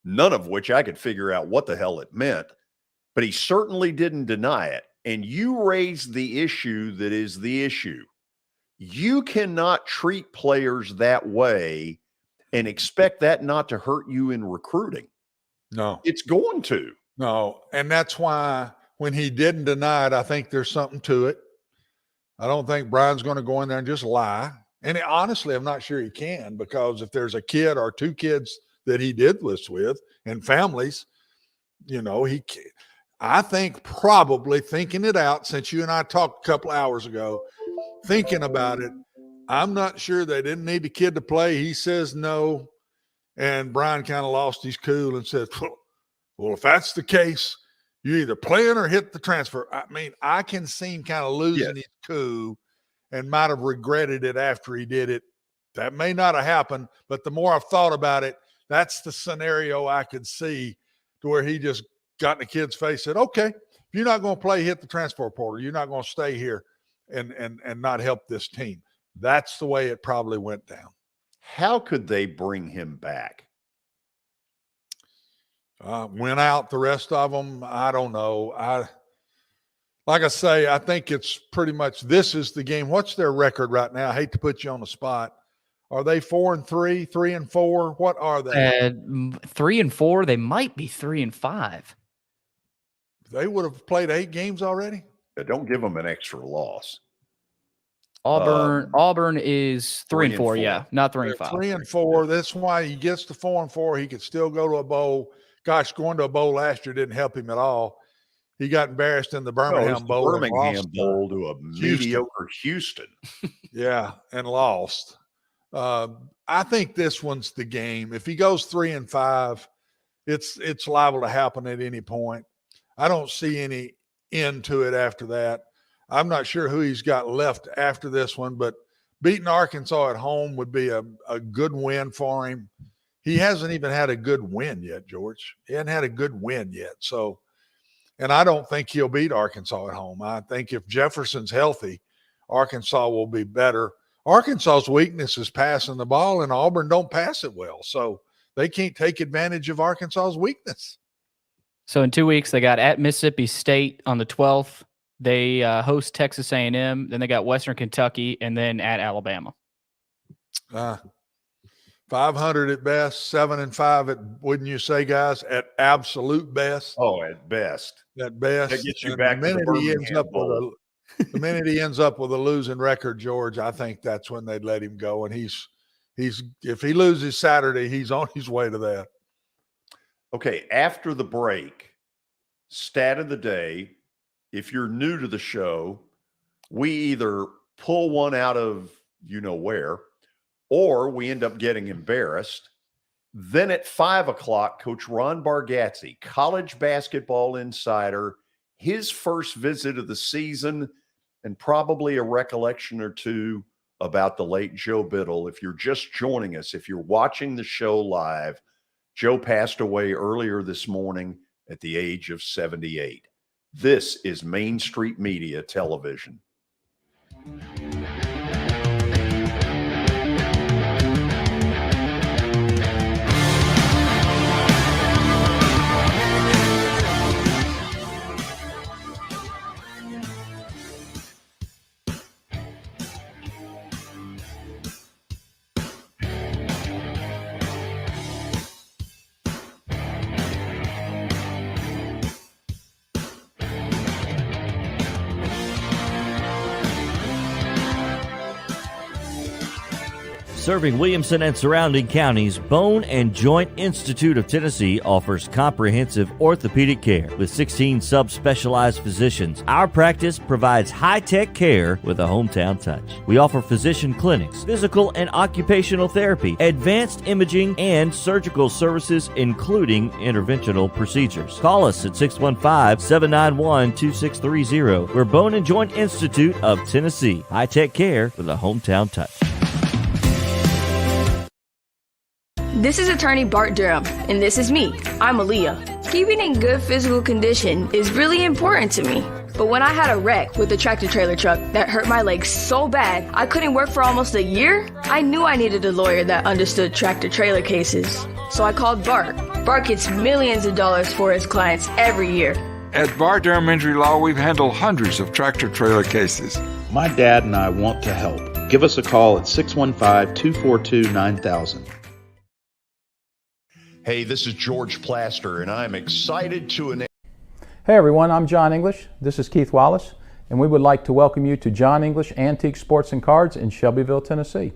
none of which I could figure out what the hell it meant, but he certainly didn't deny it. And you raised the issue that is the issue. You cannot treat players that way and expect that not to hurt you in recruiting. No. It's going to. No, and that's why when he didn't deny it, I think there's something to it. I don't think Brian's going to go in there and just lie. And honestly, I'm not sure he can, because if there's a kid or two kids that he did this with and families, he can. I think probably thinking it out, since you and I talked a couple hours ago, thinking about it, I'm not sure they didn't need the kid to play. He says no. And Brian kind of lost his cool and said, well, if that's the case, you either playing or hit the transfer. I mean, I can see him kind of losing his cool and might have regretted it after he did it. That may not have happened, but the more I've thought about it, that's the scenario I could see, to where he just got in the kid's face, said, okay, if you're not going to play, hit the transfer portal. You're not going to stay here and not help this team. That's the way it probably went down. How could they bring him back? Went out, the rest of them, I don't know. Like I say, I think it's pretty much, this is the game. What's their record right now? I hate to put you on the spot. Are they 4-3, 3-4? What are they? 3-4. They might be 3-5. They would have played 8 games already. Don't give them an extra loss. Auburn is 3-4. Yeah, not 3-5. 3-4. That's why he gets to 4-4. He could still go to a bowl. Gosh, going to a bowl last year didn't help him at all. He got embarrassed in the Birmingham Bowl. Birmingham Bowl to a mediocre Houston. Yeah, and lost. I think this one's the game. If he goes 3-5, it's liable to happen at any point. I don't see any end to it after that. I'm not sure who he's got left after this one, but beating Arkansas at home would be a good win for him. He hasn't even had a good win yet, George. He hasn't had a good win yet. So, and I don't think he'll beat Arkansas at home. I think if Jefferson's healthy, Arkansas will be better. Arkansas's weakness is passing the ball, and Auburn don't pass it well. So they can't take advantage of Arkansas's weakness. So in 2 weeks, they got at Mississippi State on the 12th. They host Texas A&M. Then they got Western Kentucky, and then at Alabama. 500 at best, 7-5 at, wouldn't you say, guys, at absolute best? Oh, at best. At best. That gets you back to the Birmingham Bowl. The minute he ends up with a losing record, George, I think that's when they'd let him go. And he's if he loses Saturday, he's on his way to that. Okay, after the break, stat of the day. If you're new to the show, we either pull one out of you know where, or we end up getting embarrassed. Then at 5 o'clock, Coach Ron Bargatze, college basketball insider, his first visit of the season, and probably a recollection or two about the late Joe Biddle. If you're just joining us, if you're watching the show live, Joe passed away earlier this morning at the age of 78. This is Main Street Media Television. Serving Williamson and surrounding counties, Bone and Joint Institute of Tennessee offers comprehensive orthopedic care with 16 subspecialized physicians. Our practice provides high-tech care with a hometown touch. We offer physician clinics, physical and occupational therapy, advanced imaging, and surgical services, including interventional procedures. Call us at 615-791-2630. We're Bone and Joint Institute of Tennessee. High-tech care with a hometown touch. This is attorney Bart Durham, and this is me. I'm Aaliyah. Keeping in good physical condition is really important to me. But when I had a wreck with a tractor-trailer truck that hurt my legs so bad I couldn't work for almost a year, I knew I needed a lawyer that understood tractor-trailer cases. So I called Bart. Bart gets millions of dollars for his clients every year. At Bart Durham Injury Law, we've handled hundreds of tractor-trailer cases. My dad and I want to help. Give us a call at 615-242-9000. Hey, this is George Plaster, and I'm excited to announce. Hey everyone, I'm John English. This is Keith Wallace, and we would like to welcome you to John English Antique Sports and Cards in Shelbyville, Tennessee.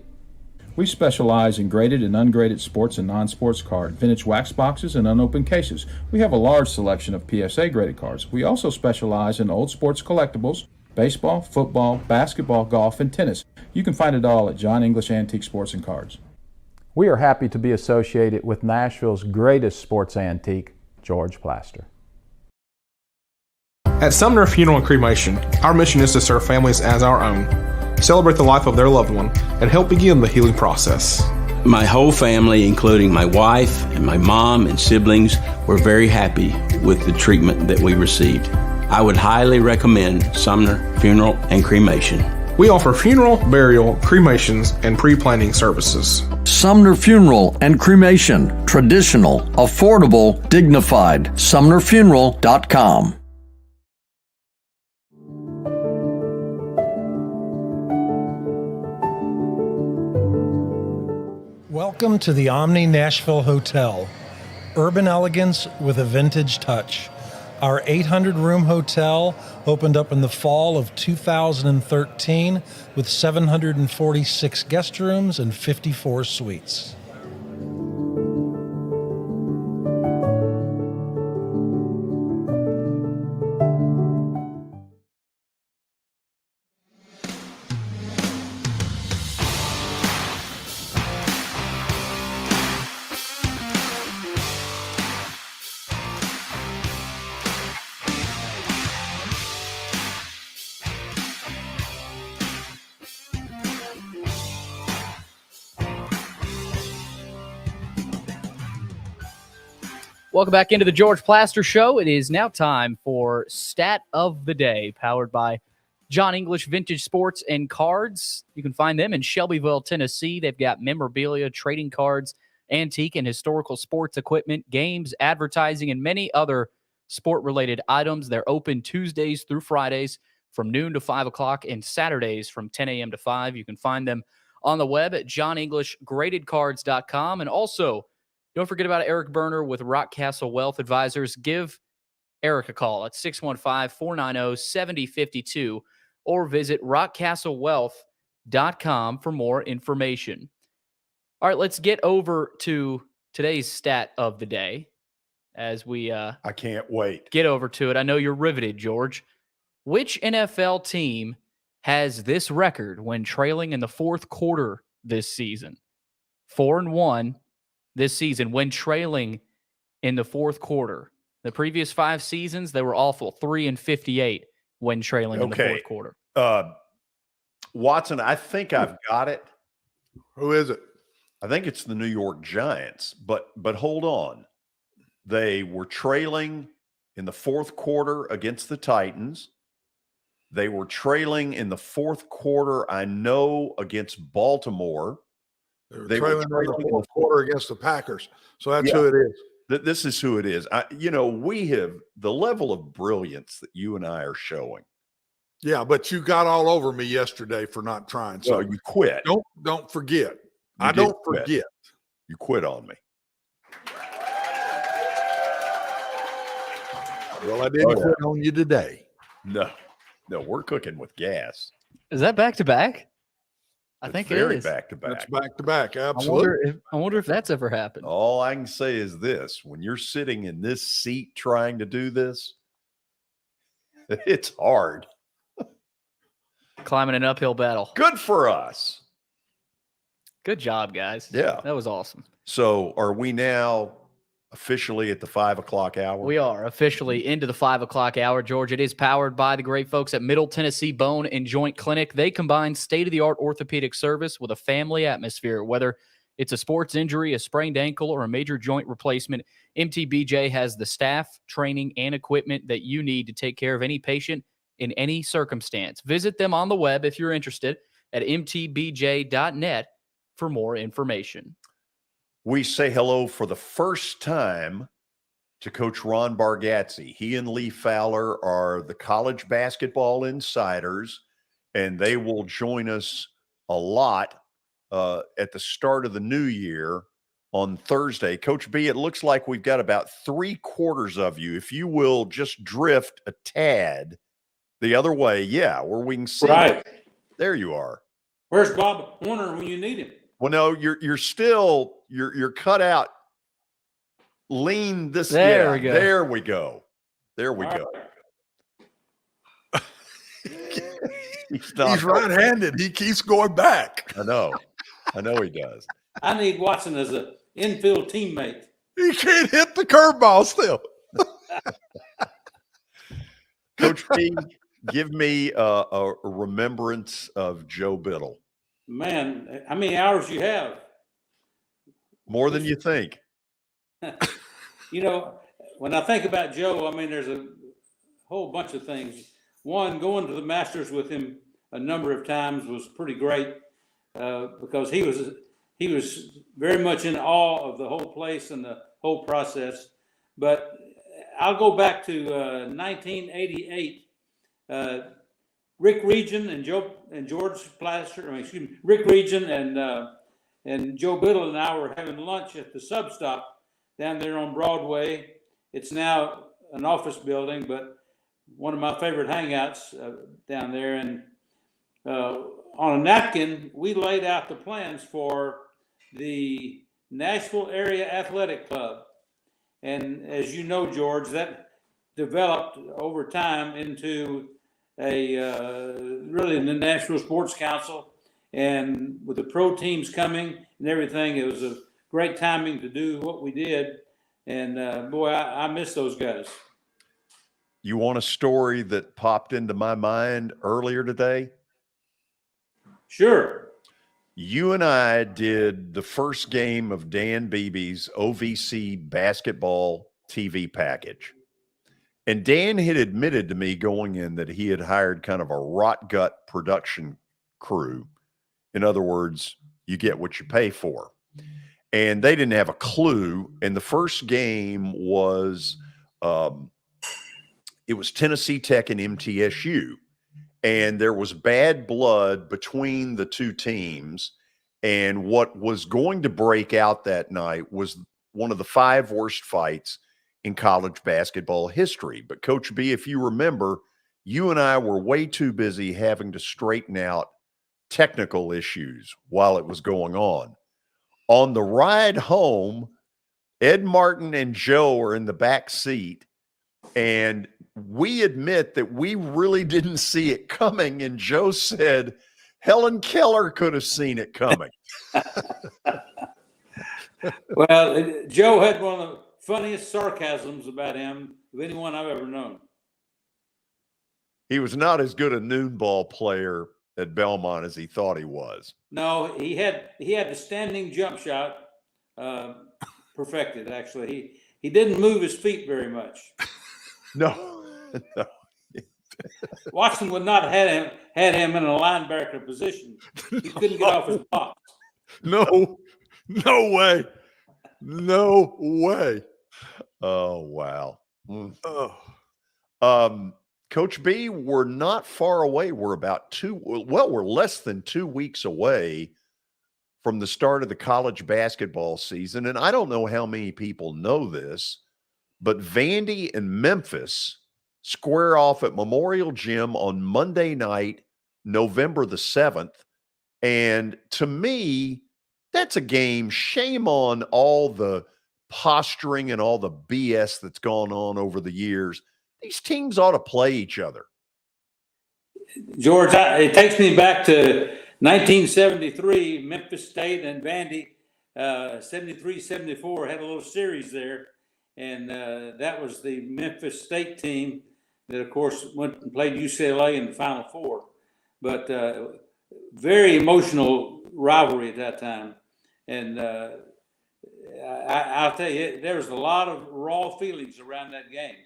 We specialize in graded and ungraded sports and non-sports cards, vintage wax boxes, and unopened cases. We have a large selection of PSA graded cards. We also specialize in old sports collectibles, baseball, football, basketball, golf, and tennis. You can find it all at John English Antique Sports and Cards. We are happy to be associated with Nashville's greatest sports antique, George Plaster. At Sumner Funeral and Cremation, our mission is to serve families as our own. celebrate the life of their loved one, and help begin the healing process. My whole family, including my wife and my mom and siblings, were very happy with the treatment that we received. I would highly recommend Sumner Funeral and Cremation. We offer funeral, burial, cremations, and pre-planning services. Sumner Funeral and Cremation. Traditional, affordable, dignified. SumnerFuneral.com. Welcome to the Omni Nashville Hotel. Urban elegance with a vintage touch. Our 800-room hotel opened up in the fall of 2013 with 746 guest rooms and 54 suites. Welcome back into the George Plaster Show. It is now time for Stat of the Day, powered by John English Vintage Sports and Cards. You can find them in Shelbyville, Tennessee. They've got memorabilia, trading cards, antique and historical sports equipment, games, advertising, and many other sport-related items. They're open Tuesdays through Fridays from noon to 5 o'clock and Saturdays from 10 a.m. to 5. You can find them on the web at johnenglishgradedcards.com. And also, don't forget about Eric Berner with Rock Castle Wealth Advisors. Give Eric a call at 615-490-7052 or visit rockcastlewealth.com for more information. All right, let's get over to today's stat of the day as we I can't wait. Get over to it. I know you're riveted, George. Which NFL team has this record when trailing in the fourth quarter this season? 4-1. This season when trailing in the fourth quarter. The previous 5 seasons, they were awful. 3-58 when trailing in the fourth quarter. Watson, I think I've got it. Who is it? I think it's the New York Giants, but hold on. They were trailing in the fourth quarter against the Titans. They were trailing in the fourth quarter, I know, against Baltimore. They were trailing in the fourth quarter against the Packers. So that's who it is. This is who it is. We have the level of brilliance that you and I are showing. Yeah, but you got all over me yesterday for not trying. So you quit. Don't forget. I don't forget. You quit on me. Well, I didn't quit on you today. No, we're cooking with gas. Is that back to back? I think it is. Back to back. That's back to back. Absolutely. I wonder if that's ever happened. All I can say is this: when you're sitting in this seat trying to do this, it's hard. Climbing an uphill battle. Good for us. Good job, guys. Yeah. That was awesome. So are we now officially at the 5 o'clock hour? We are officially into the 5 o'clock hour, George. It is powered by the great folks at Middle Tennessee Bone and Joint Clinic. They combine state-of-the-art orthopedic service with a family atmosphere. Whether it's a sports injury, a sprained ankle, or a major joint replacement, MTBJ has the staff, training, and equipment that you need to take care of any patient in any circumstance. Visit them on the web if you're interested at mtbj.net for more information. We say hello for the first time to Coach Ron Bargatze. He and Lee Fowler are the college basketball insiders, and they will join us a lot at the start of the new year on Thursday. Coach B, it looks like we've got about 3/4 of you. If you will just drift a tad the other way, where we can see. Right. There you are. Where's Bob Warner when you need him? Well, no, you're still you're cut out. Lean this. There we go. There we go. There we go. He's right-handed. He keeps going back. I know he does. I need Watson as an infield teammate. He can't hit the curveball still. Coach B, Give me a remembrance of Joe Biddle. Man, how many hours you have? More than you think. You know, when I think about Joe, I mean, there's a whole bunch of things. One, going to the Masters with him a number of times was pretty great because he was very much in awe of the whole place and the whole process. But I'll go back to 1988. Rick Regan and George Plaster, Rick Regan and Joe Biddle and I were having lunch at the Sub Stop down there on Broadway. It's now an office building, but one of my favorite hangouts down there. And on a napkin, we laid out the plans for the Nashville Area Athletic Club. And as you know, George, that developed over time into really the Nashville Sports Council. And with the pro teams coming and everything, it was a great timing to do what we did. And boy, I miss those guys. You want a story that popped into my mind earlier today? Sure. You and I did the first game of Dan Beebe's OVC basketball TV package. And Dan had admitted to me going in that he had hired kind of a rot gut production crew. In other words, you get what you pay for. And they didn't have a clue. And the first game was it was Tennessee Tech and MTSU. And there was bad blood between the two teams. And what was going to break out that night was one of the 5 worst fights in college basketball history. But Coach B, if you remember, you and I were way too busy having to straighten out technical issues while it was going on. On the ride home, Ed Martin and Joe are in the back seat, and we admit that we really didn't see it coming. And Joe said, Helen Keller could have seen it coming. Well, Joe had one of the funniest sarcasms about him of anyone I've ever known. He was not as good a noon ball player at Belmont as he thought he was. No, he had the standing jump shot perfected. Actually, he didn't move his feet very much. No. Watson would not have had him in a linebacker position. He couldn't get off his box. No way. No way. Oh, wow. Coach B, we're not far away. We're about we're less than 2 weeks away from the start of the college basketball season. And I don't know how many people know this, but Vandy and Memphis square off at Memorial Gym on Monday night, November the 7th. And to me, that's a game. Shame on all the posturing and all the BS that's gone on over the years. These teams ought to play each other. George, it takes me back to 1973, Memphis State and Vandy, 73-74, had a little series there. And that was the Memphis State team that, of course, went and played UCLA in the Final Four. But very emotional rivalry at that time. And I'll tell you, there was a lot of raw feelings around that game.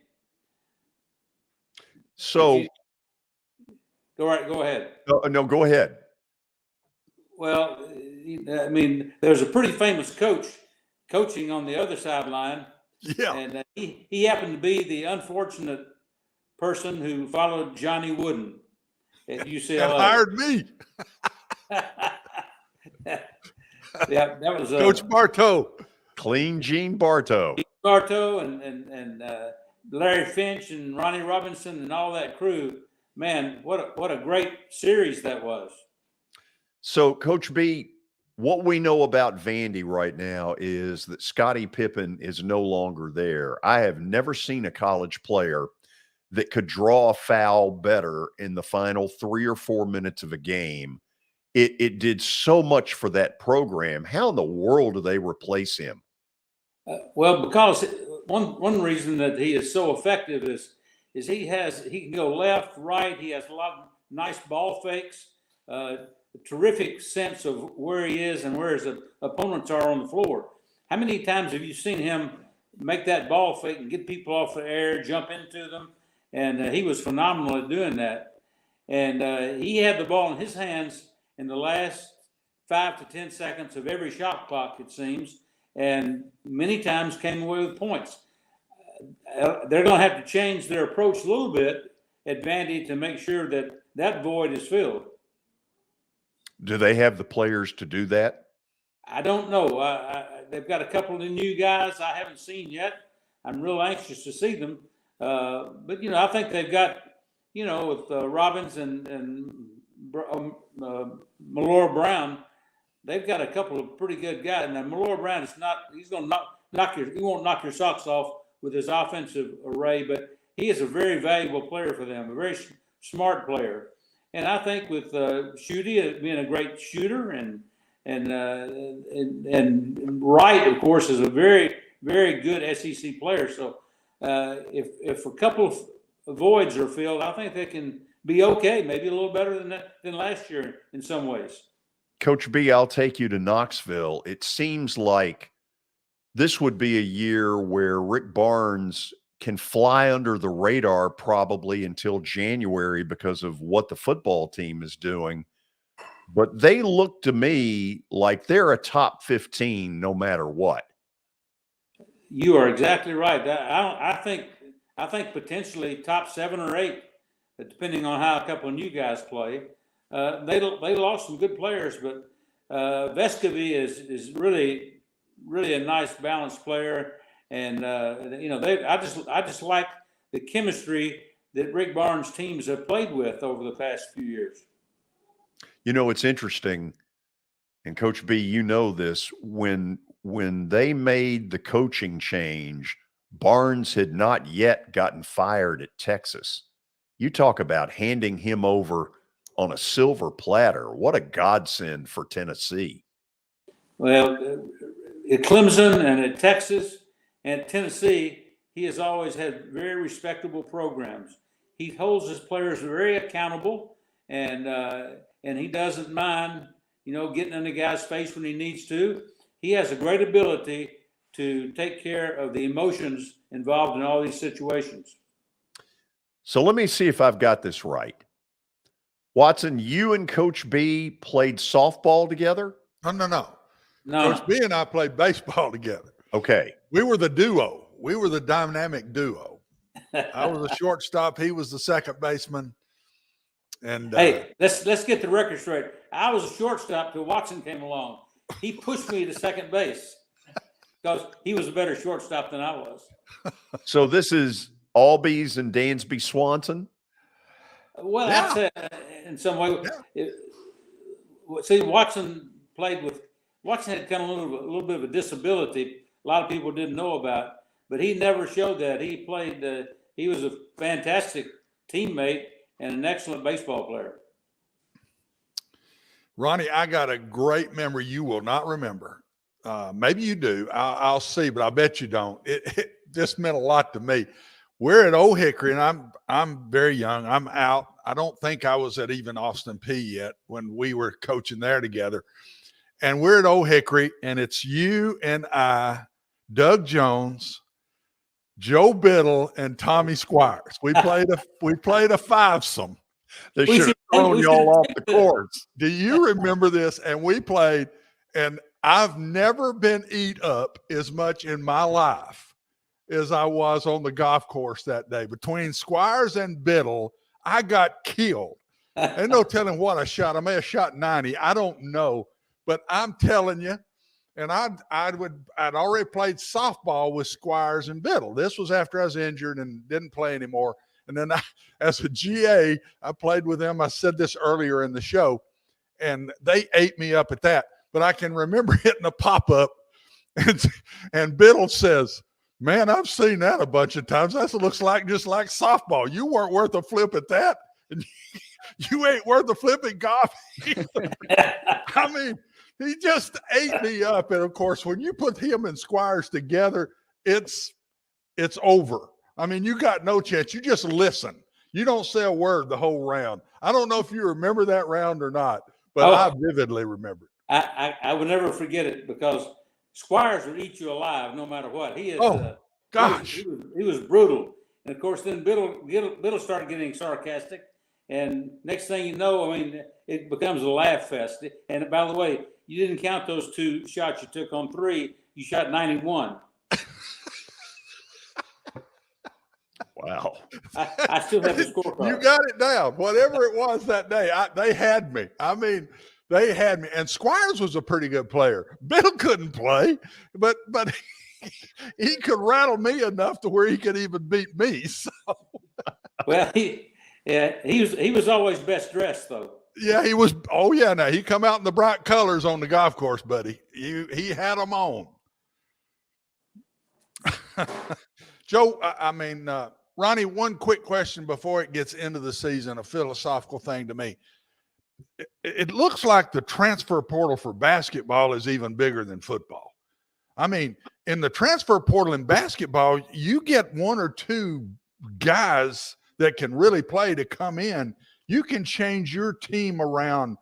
So, go ahead. No, go ahead. Well, I mean, there's a pretty famous coach coaching on the other sideline. Yeah. And he happened to be the unfortunate person who followed Johnny Wooden at UCLA. And hired me. Yeah, that was Coach Bartow. Clean Gene Bartow. Bartow and Larry Finch and Ronnie Robinson and all that crew. Man, what a great series that was. So, Coach B, what we know about Vandy right now is that Scottie Pippen is no longer there. I have never seen a college player that could draw a foul better in the final 3 or 4 minutes of a game. It did so much for that program. How in the world do they replace him? Well, because one reason that he is so effective is is he can go left, right. He has a lot of nice ball fakes, a terrific sense of where he is and where his opponents are on the floor. How many times have you seen him make that ball fake and get people off the air, jump into them? And he was phenomenal at doing that. And he had the ball in his hands in the last 5 to 10 seconds of every shot clock, it seems, and many times came away with points. They're going to have to change their approach a little bit at Vandy to make sure that that void is filled. Do they have the players to do that? I don't know. They've got a couple of new guys I haven't seen yet. I'm real anxious to see them. But, I think they've got, with Robbins and Malora Brown, they've got a couple of pretty good guys. Now, Malora Brown he's going to he won't knock your socks off with his offensive array, but he is a very valuable player for them, a very smart player. And I think with Schutte being a great shooter and Wright, of course, is a very, very good SEC player. So if a couple of voids are filled, I think they can be okay, maybe a little better than last year in some ways. Coach B, I'll take you to Knoxville. It seems like this would be a year where Rick Barnes can fly under the radar probably until January because of what the football team is doing. But they look to me like they're a top 15 no matter what. You are exactly right. I think potentially top 7 or 8, depending on how a couple of new guys play. They lost some good players, but Vescovy is really a nice balanced player, and I just like the chemistry that Rick Barnes' teams have played with over the past few years. It's interesting, and Coach B, this, when they made the coaching change, Barnes had not yet gotten fired at Texas. You talk about handing him over on a silver platter. What a godsend for Tennessee. Well, at Clemson and at Texas and at Tennessee, he has always had very respectable programs. He holds his players very accountable, and he doesn't mind, getting in the guy's face when he needs to. He has a great ability to take care of the emotions involved in all these situations. So let me see if I've got this right. Watson, you and Coach B played softball together? No. No. Coach B and I played baseball together. Okay. We were the duo. We were the dynamic duo. I was the shortstop. He was the second baseman. And hey, let's get the record straight. I was a shortstop till Watson came along. He pushed me to second base because he was a better shortstop than I was. So this is Albies and Dansby Swanson? Well, I'd say in some way. See, Watson had kind of a little bit of a disability a lot of people didn't know about, but he never showed that. He played. He was a fantastic teammate and an excellent baseball player. Ronnie, I got a great memory you will not remember. Maybe you do. I'll see, but I bet you don't. It just meant a lot to me. We're at Old Hickory, and I'm very young. I'm out. I don't think I was at even Austin Peay yet when we were coaching there together. And we're at Old Hickory, and it's you and I, Doug Jones, Joe Biddle, and Tommy Squires. We played a fivesome. They should have thrown you all off the courts. Do you remember this? And we played, and I've never been eat up as much in my life as I was on the golf course that day. Between Squires and Biddle, I got killed. Ain't no telling what I shot. I may have shot 90. I don't know. But I'm telling you, and I'd already played softball with Squires and Biddle. This was after I was injured and didn't play anymore. And then as a GA, I played with them. I said this earlier in the show, and they ate me up at that. But I can remember hitting a pop-up, and Biddle says, "Man, I've seen that a bunch of times. That looks like just like softball. You weren't worth a flip at that. And you ain't worth a flip at golf either." I mean, he just ate me up. And, of course, when you put him and Squires together, it's over. I mean, you got no chance. You just listen. You don't say a word the whole round. I don't know if you remember that round or not, but I vividly remember it. I will never forget it because Squires would eat you alive no matter what. He is. Gosh. He was brutal. And of course, then Biddle started getting sarcastic. And next thing you know, I mean, it becomes a laugh fest. And by the way, you didn't count those 2 shots you took on 3. You shot 91. Wow. I still have the scorecard. You got it down. Whatever it was that day, they had me. I mean, they had me. And Squires was a pretty good player. Bill couldn't play, but he could rattle me enough to where he could even beat me. So. Well, he was always best dressed, though. Yeah, he was. Oh, yeah. Now, he come out in the bright colors on the golf course, buddy. He had them on. Joe, I mean, Ronnie, one quick question before it gets into the season, a philosophical thing to me. It looks like the transfer portal for basketball is even bigger than football. I mean, in the transfer portal in basketball, you get 1 or 2 guys that can really play to come in. You can change your team around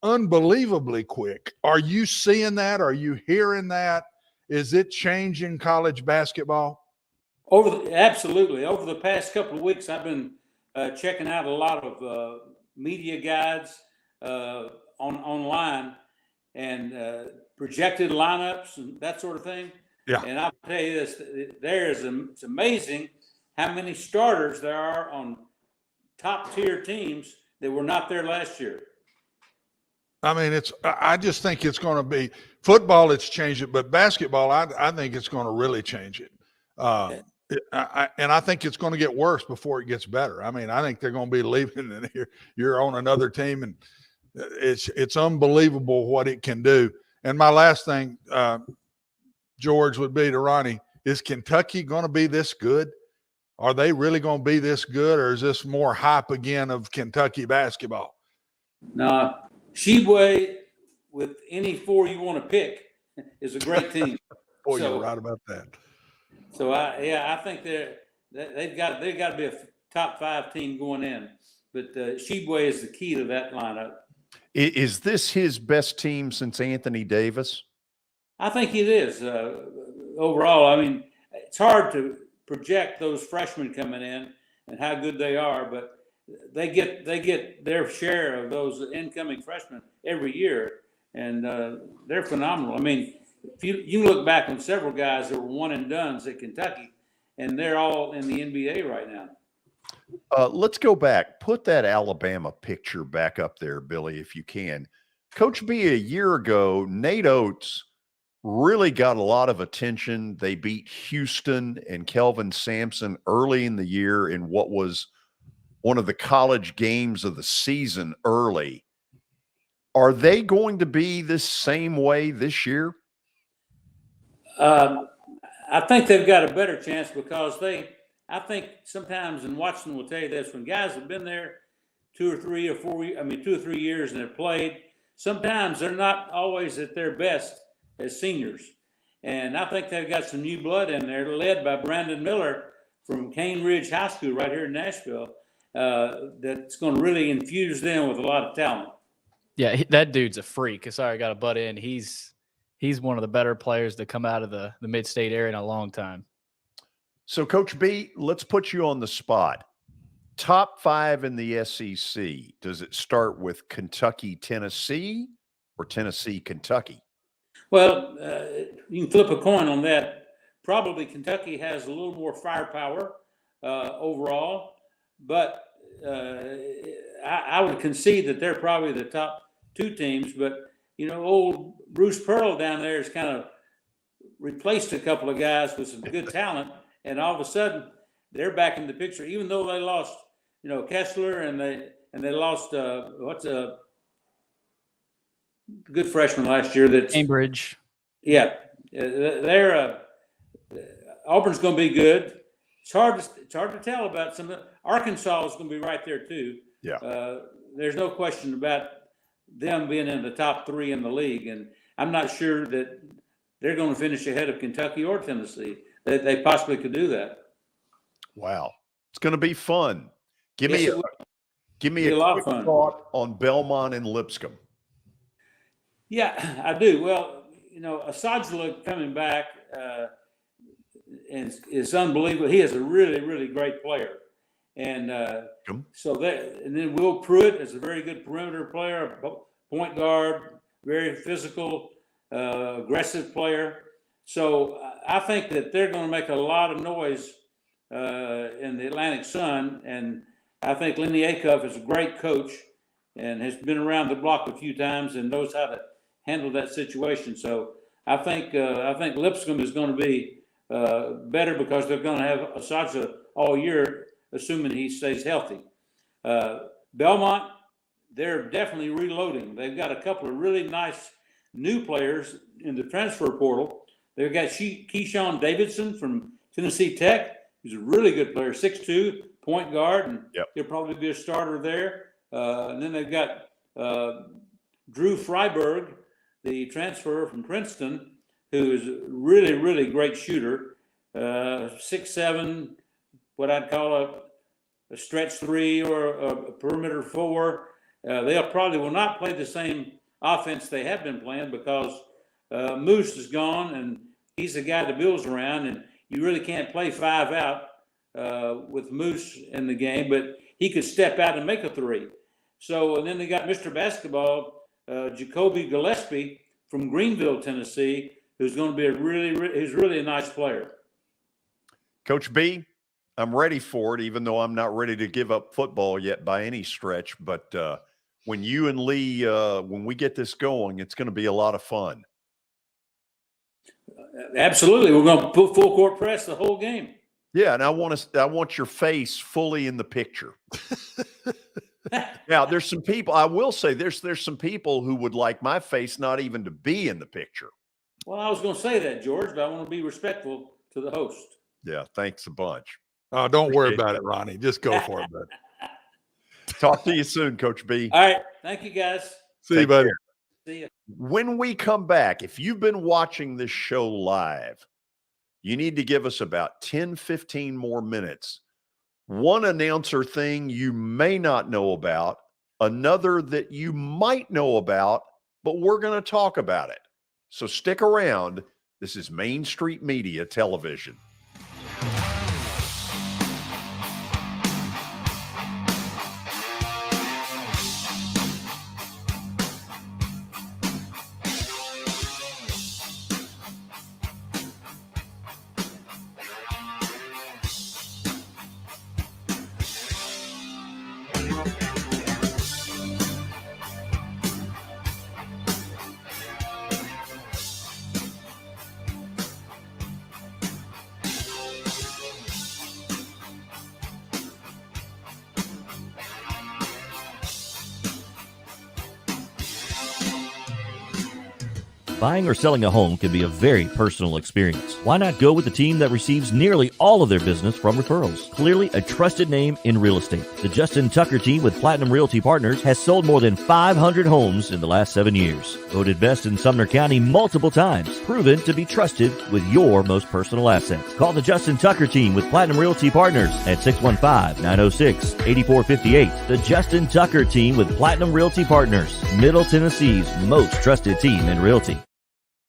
unbelievably quick. Are you seeing that? Are you hearing that? Is it changing college basketball? Absolutely. Over the past couple of weeks, I've been checking out a lot of media guides online and projected lineups and that sort of thing. Yeah. And I'll tell you this: it's amazing how many starters there are on top tier teams that were not there last year. I mean, I just think it's going to be football. It's changed it, but basketball, I think it's going to really change it. And I think it's going to get worse before it gets better. I mean, I think they're going to be leaving and you're on another team, and it's unbelievable what it can do. And my last thing, George, would be to Ronnie, is Kentucky going to be this good? Are they really going to be this good, or is this more hype again of Kentucky basketball? No, Sheboy, with any 4 you want to pick, is a great team. Boy, you're right about that. So I think they've got to be a top 5 team going in, but Sheboy is the key to that lineup. Is this his best team since Anthony Davis? I think it is. Overall, I mean, it's hard to project those freshmen coming in and how good they are, but they get their share of those incoming freshmen every year, and they're phenomenal. I mean, if you look back on several guys that were one and dones at Kentucky, and they're all in the NBA right now. Let's go back. Put that Alabama picture back up there, Billy, if you can. Coach B, a year ago, Nate Oates really got a lot of attention. They beat Houston and Kelvin Sampson early in the year in what was one of the college games of the season early. Are they going to be the same way this year? I think they've got a better chance because I think sometimes, and Watson will tell you this, when guys have been there 2 or 3 or 4, 2 or 3 years and have played, sometimes they're not always at their best as seniors. And I think they've got some new blood in there, led by Brandon Miller from Cane Ridge High School right here in Nashville, that's going to really infuse them with a lot of talent. Yeah, that dude's a freak. Sorry, I got to butt in. He's one of the better players to come out of the mid-state area in a long time. So, Coach B, let's put you on the spot. Top 5 in the SEC. Does it start with Kentucky, Tennessee, or Tennessee, Kentucky? Well, you can flip a coin on that. Probably Kentucky has a little more firepower overall, but I would concede that they're probably the top 2 teams. But, old Bruce Pearl down there has kind of replaced a couple of guys with some good talent, and all of a sudden they're back in the picture, even though they lost, Kessler and they lost what's a good freshman last year. That's Cambridge. Yeah, they're Auburn's going to be good. It's hard to tell about some. Arkansas is going to be right there too. Yeah. There's no question about them being in the top 3 in the league, and I'm not sure that they're going to finish ahead of Kentucky or Tennessee. They possibly could do that. Wow. It's going to be fun. Give Yes, me it will. a lot of quick fun. thought on Belmont and Lipscomb. Yeah, I do. Well, Asajla coming back and is unbelievable. He is a really, really great player. And and then Will Pruitt is a very good perimeter player, point guard, very physical, aggressive player. So I think that they're going to make a lot of noise in the Atlantic Sun. And I think Lenny Acuff is a great coach and has been around the block a few times and knows how to handle that situation. So I think Lipscomb is going to be better because they're going to have Asajla all year, assuming he stays healthy. Belmont, they're definitely reloading. They've got a couple of really nice new players in the transfer portal. They've got Keyshawn Davidson from Tennessee Tech. He's a really good player, 6'2", point guard, and he'll probably be a starter there. And then they've got Drew Freiberg, the transfer from Princeton, who is a really, really great shooter, 6'7", what I'd call a stretch 3 or a perimeter 4. They probably will not play the same offense they have been playing because Moose is gone, and he's the guy that builds around, and you really can't play 5 out with Moose in the game, but he could step out and make a 3. So, and then they got Mr. Basketball, Jacoby Gillespie from Greenville, Tennessee, who's going to be he's really a nice player. Coach B, I'm ready for it, even though I'm not ready to give up football yet by any stretch. But when you and Lee, when we get this going, it's going to be a lot of fun. Absolutely. We're going to put full court press the whole game. Yeah, and I want your face fully in the picture. Now, there's some people, I will say there's some people who would like my face not even to be in the picture. Well, I was going to say that, George, but I want to be respectful to the host. Yeah, thanks a bunch. Oh, don't worry about it, Ronnie. Just go for it, bud. Talk to you soon, Coach B. All right. Thank you, guys. See you, buddy. See you. When we come back, if you've been watching this show live, you need to give us about 10, 15 more minutes. One announcer thing you may not know about, another that you might know about, but we're going to talk about it. So stick around. This is Main Street Media Television. Buying or selling a home can be a very personal experience. Why not go with the team that receives nearly all of their business from referrals? Clearly a trusted name in real estate. The Justin Tucker team with Platinum Realty Partners has sold more than 500 homes in the last 7 years. Voted best in Sumner County multiple times. Proven to be trusted with your most personal assets. Call the Justin Tucker team with Platinum Realty Partners at 615-906-8458. The Justin Tucker team with Platinum Realty Partners, Middle Tennessee's most trusted team in realty.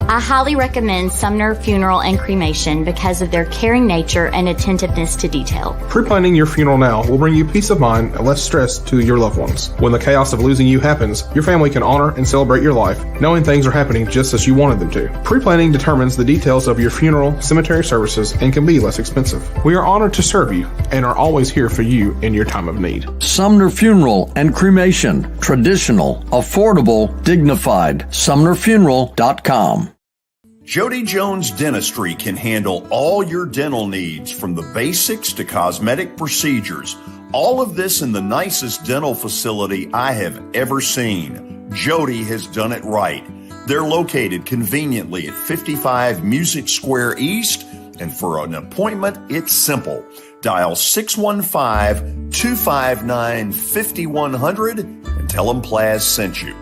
I highly recommend Sumner Funeral and Cremation because of their caring nature and attentiveness to detail. Pre-planning your funeral now will bring you peace of mind and less stress to your loved ones. When the chaos of losing you happens, your family can honor and celebrate your life, knowing things are happening just as you wanted them to. Pre-planning determines the details of your funeral, cemetery services, and can be less expensive. We are honored to serve you and are always here for you in your time of need. Sumner Funeral and Cremation. Traditional, affordable, dignified. SumnerFuneral.com. Jody Jones Dentistry can handle all your dental needs, from the basics to cosmetic procedures. All of this in the nicest dental facility I have ever seen. Jody has done it right. They're located conveniently at 55 Music Square East, and for an appointment, it's simple. Dial 615-259-5100 and tell them Plaz sent you.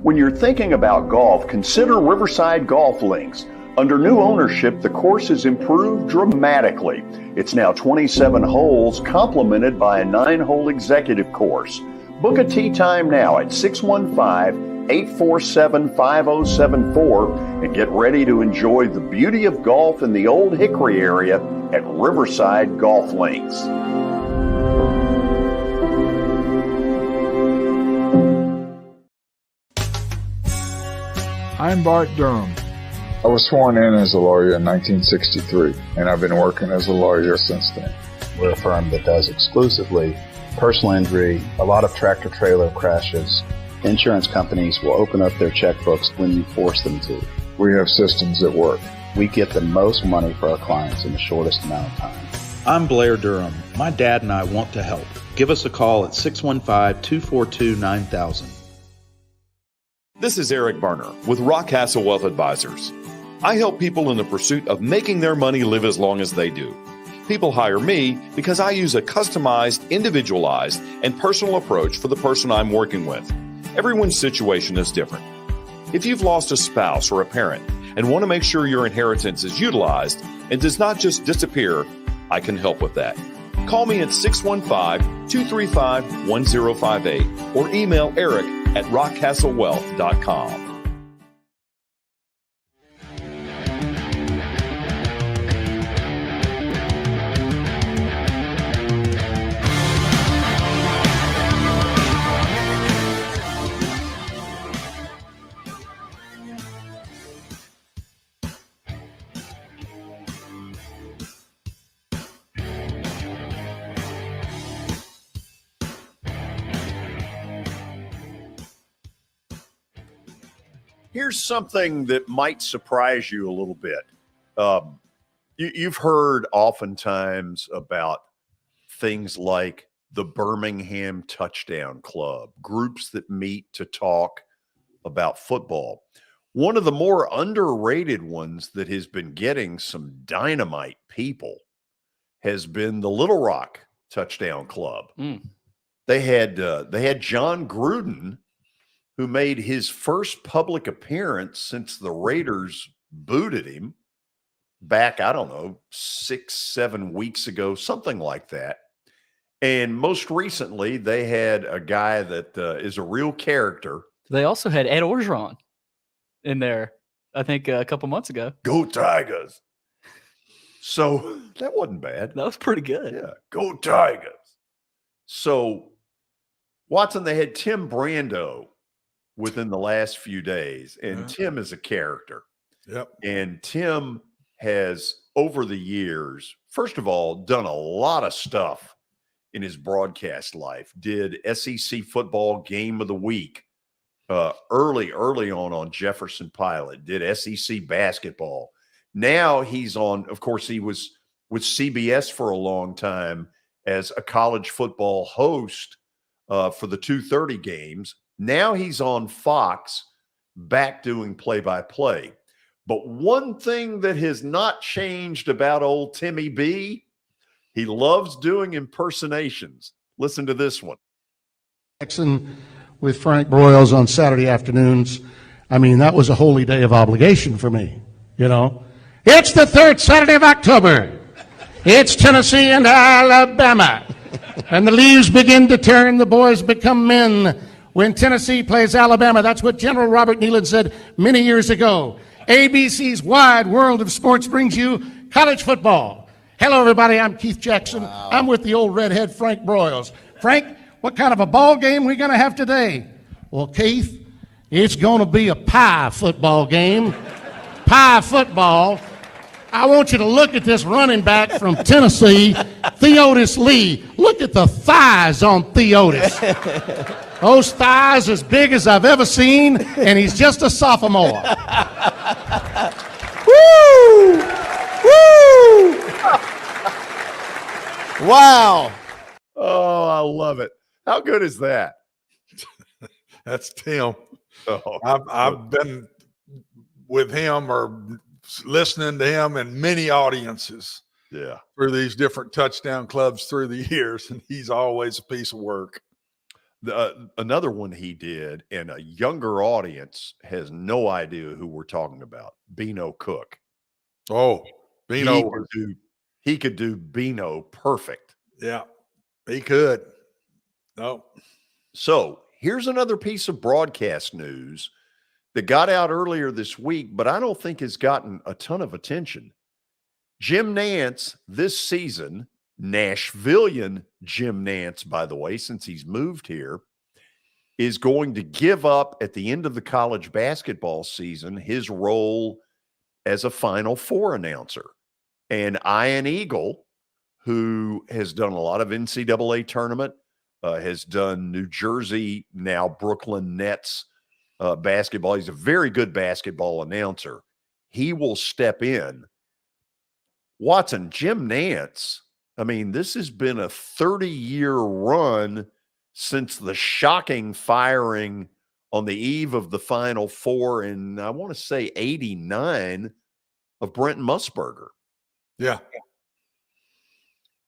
When you're thinking about golf, consider Riverside Golf Links. Under new ownership, the course has improved dramatically. It's now 27 holes, complemented by a 9-hole executive course. Book a tee time now at 615-847-5074 and get ready to enjoy the beauty of golf in the Old Hickory area at Riverside Golf Links. I'm Bart Durham. I was sworn in as a lawyer in 1963, and I've been working as a lawyer since then. We're a firm that does exclusively personal injury, a lot of tractor-trailer crashes. Insurance companies will open up their checkbooks when you force them to. We have systems that work. We get the most money for our clients in the shortest amount of time. I'm Blair Durham. My dad and I want to help. Give us a call at 615-242-9000. This is Eric Berner with Rock Castle Wealth Advisors. I help people in the pursuit of making their money live as long as they do. People hire me because I use a customized, individualized, and personal approach for the person I'm working with. Everyone's situation is different. If you've lost a spouse or a parent and want to make sure your inheritance is utilized and does not just disappear, I can help with that. Call me at 615-235-1058 or email eric@rockcastlewealth.com. Here's something that might surprise you a little bit. You've heard oftentimes about things like the Birmingham Touchdown Club, groups that meet to talk about football. One of the more underrated ones that has been getting some dynamite people has been the Little Rock Touchdown Club. They had John Gruden, who made his first public appearance since the Raiders booted him back, 6-7 weeks ago, something like that. And most recently, they had a guy that is a real character. They also had Ed Orgeron in there, I think, a couple months ago. Go Tigers. So that wasn't bad. That was pretty good. Yeah, go Tigers. So, Watson, they had Tim Brando within the last few days. And Tim is a character. Yep. And Tim has, over the years, first of all, done a lot of stuff in his broadcast life. Did SEC football game of the week early on Jefferson Pilot. Did SEC basketball. Now he's on, of course, he was with CBS for a long time as a college football host for the 2:30 games. Now he's on Fox, back doing play-by-play. But one thing that has not changed about old Timmy B, he loves doing impersonations. Listen to this one. Jackson with Frank Broyles on Saturday afternoons. I mean, that was a holy day of obligation for me, you know. It's the third Saturday of October. It's Tennessee and Alabama. And the leaves begin to turn, the boys become men. When Tennessee plays Alabama, that's what General Robert Neyland said many years ago. ABC's Wide World of Sports brings you college football. Hello, everybody. I'm Keith Jackson. Wow. I'm with the old redhead Frank Broyles. Frank, what kind of a ball game we going to have today? Well, Keith, it's going to be a pie football game. Pie football. I want you to look at this running back from Tennessee, Theodis Lee. Look at the thighs on Theodis. Those thighs as big as I've ever seen, and he's just a sophomore. Woo! Woo! Wow. Oh, I love it. How good is that? That's Tim. Oh, I've been with him or listening to him in many audiences. Yeah. Through these different touchdown clubs through the years, and he's always a piece of work. Another one he did, and a younger audience has no idea who we're talking about. Beano Cook. Oh, Beano. He could do Beano perfect. Yeah, he could. No. So here's another piece of broadcast news that got out earlier this week, but I don't think has gotten a ton of attention. Jim Nantz this season, Nashvilleian Jim Nantz, by the way, since he's moved here, is going to give up at the end of the college basketball season his role as a Final Four announcer. And Ian Eagle, who has done a lot of NCAA tournament, has done New Jersey, now Brooklyn Nets basketball. He's a very good basketball announcer. He will step in. Watson, Jim Nantz, I mean, this has been a 30-year run since the shocking firing on the eve of the Final Four in, I want to say, 89 of Brent Musburger. Yeah.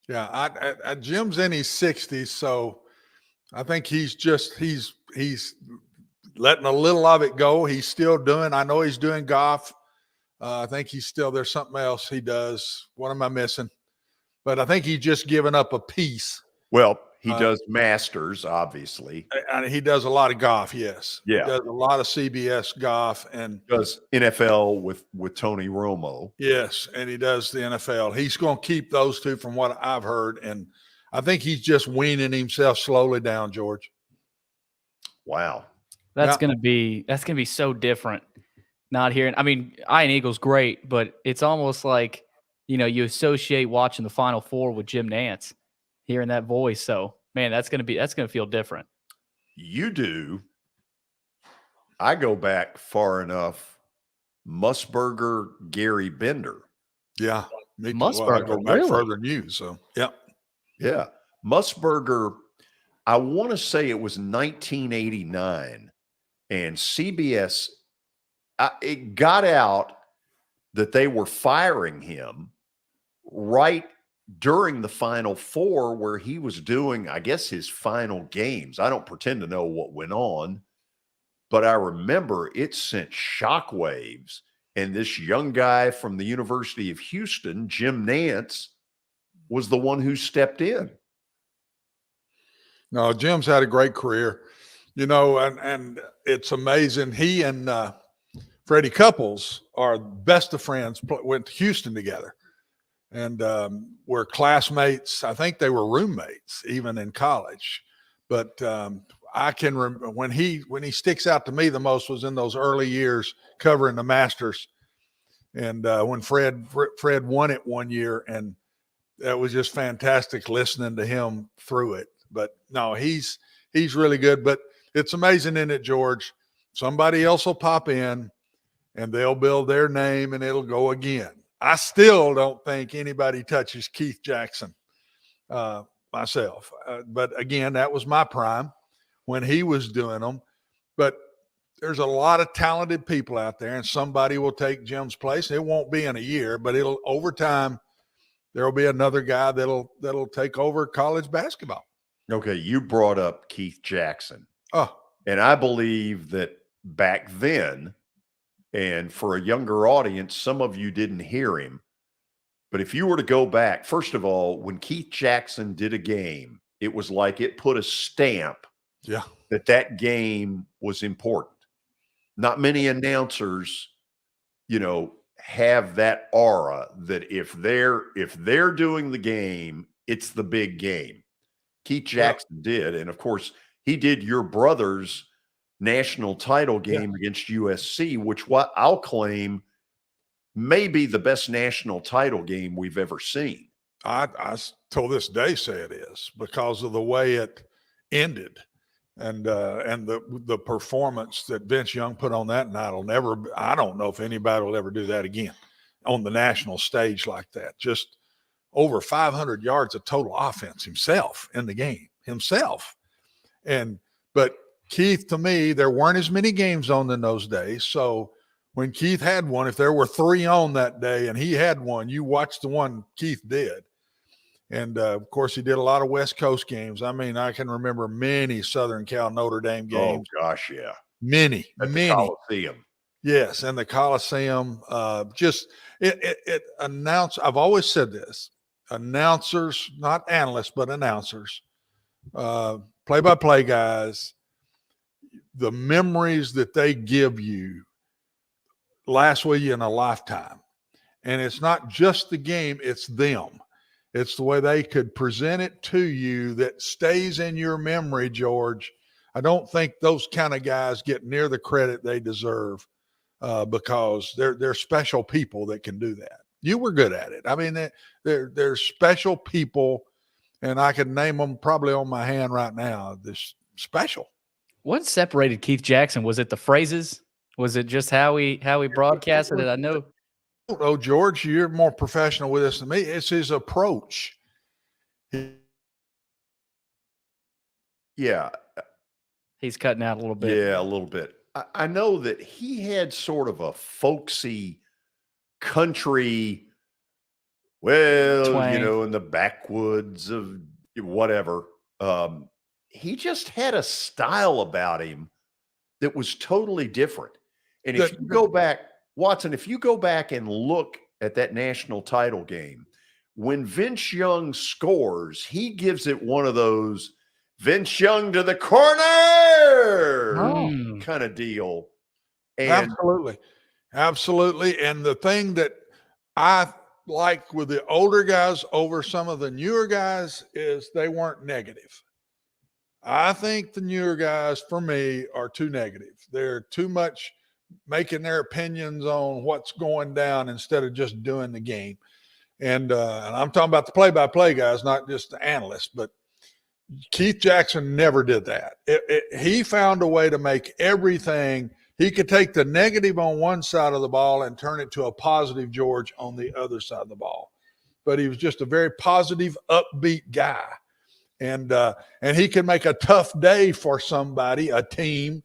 Yeah. Jim's in his 60s, so I think he's letting a little of it go. He's still doing, I know he's doing golf. I think there's something else he does. What am I missing? But I think he's just given up a piece. Well, he does Masters, obviously. And he does a lot of golf, yes. Yeah. He does a lot of CBS golf and does NFL with Tony Romo. Yes, and he does the NFL. He's going to keep those two from what I've heard. And I think he's just weaning himself slowly down, George. Wow. That's gonna be so different. Not hearing, I mean, Ian Eagle's great, but it's almost like, you associate watching the Final Four with Jim Nantz, hearing that voice. So, man, that's gonna feel different. You do. I go back far enough. Musburger, Gary Bender. Yeah, me too. Musburger, Well, I go back really? further than you. So, Yeah. Musburger, I want to say it was 1989, and CBS, it got out that they were firing him right during the Final Four, where he was doing, I guess, his final games. I don't pretend to know what went on, but I remember it sent shockwaves. And this young guy from the University of Houston, Jim Nantz, was the one who stepped in. No, Jim's had a great career, and it's amazing. He and Freddie Couples are best of friends, went to Houston together and were classmates. I think they were roommates even in college. But I can remember when he sticks out to me the most was in those early years covering the Masters. And when Fred won it one year, and that was just fantastic listening to him through it. But no, he's really good. But it's amazing, isn't it, George? Somebody else will pop in and they'll build their name and it'll go again. I still don't think anybody touches Keith Jackson myself. But again, that was my prime when he was doing them. But there's a lot of talented people out there, and somebody will take Jim's place. It won't be in a year, but it'll over time. There'll be another guy that'll take over college basketball. Okay, you brought up Keith Jackson. Oh. And I believe that back then, and for a younger audience, some of you didn't hear him. But if you were to go back, first of all, when Keith Jackson did a game, it was like it put a stamp that game was important. Not many announcers, have that aura that if they're doing the game, it's the big game. Keith Jackson did. And of course, he did your brother's national title game against USC, which I'll claim may be the best national title game we've ever seen. I till this day say it is because of the way it ended and the performance that Vince Young put on that night. I don't know if anybody will ever do that again on the national stage like that. Just over 500 yards of total offense himself in the game himself. But Keith, to me, there weren't as many games on in those days. So when Keith had one, if there were 3 on that day and he had one, you watched the one Keith did. And of course, he did a lot of West Coast games. I mean, I can remember many Southern Cal Notre Dame games. Oh gosh, yeah, many. The Coliseum. Yes, and the Coliseum. It announce. I've always said this: announcers, not analysts, but announcers, play-by-play guys. The memories that they give you last with you in a lifetime, and it's not just the game; it's them. It's the way they could present it to you that stays in your memory, George. I don't think those kind of guys get near the credit they deserve because they're special people that can do that. You were good at it. I mean, they're special people, and I could name them probably on my hand right now. This special. What separated Keith Jackson? Was it the phrases? Was it just how he broadcasted it? I know. Oh, George, you're more professional with this than me. It's his approach. Yeah. He's cutting out a little bit. Yeah, a little bit. I know that he had sort of a folksy country, Twang. in the backwoods of whatever. He just had a style about him that was totally different. And if you go back, Watson, if you go back and look at that national title game, when Vince Young scores, he gives it one of those Vince Young to the corner kind of deal. And Absolutely. And the thing that I like with the older guys over some of the newer guys is they weren't negative. I think the newer guys, for me, are too negative. They're too much making their opinions on what's going down instead of just doing the game. And I'm talking about the play-by-play guys, not just the analysts. But Keith Jackson never did that. He found a way to make everything – he could take the negative on one side of the ball and turn it to a positive, George, on the other side of the ball. But he was just a very positive, upbeat guy. And he could make a tough day for somebody, a team,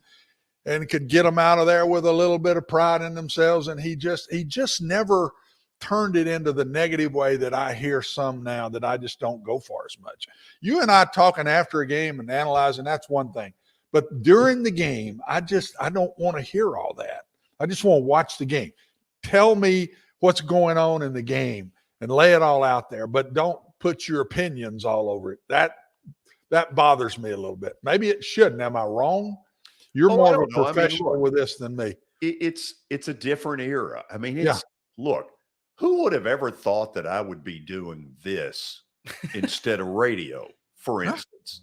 and could get them out of there with a little bit of pride in themselves. And he just never turned it into the negative way that I hear some now that I just don't go for as much. You and I talking after a game and analyzing, that's one thing. But during the game, I don't want to hear all that. I just want to watch the game. Tell me what's going on in the game and lay it all out there, but don't put your opinions all over it. That bothers me a little bit. Maybe it shouldn't. Am I wrong? You're more of a professional with this than me. It's a different era. I mean, look, who would have ever thought that I would be doing this instead of radio, for instance?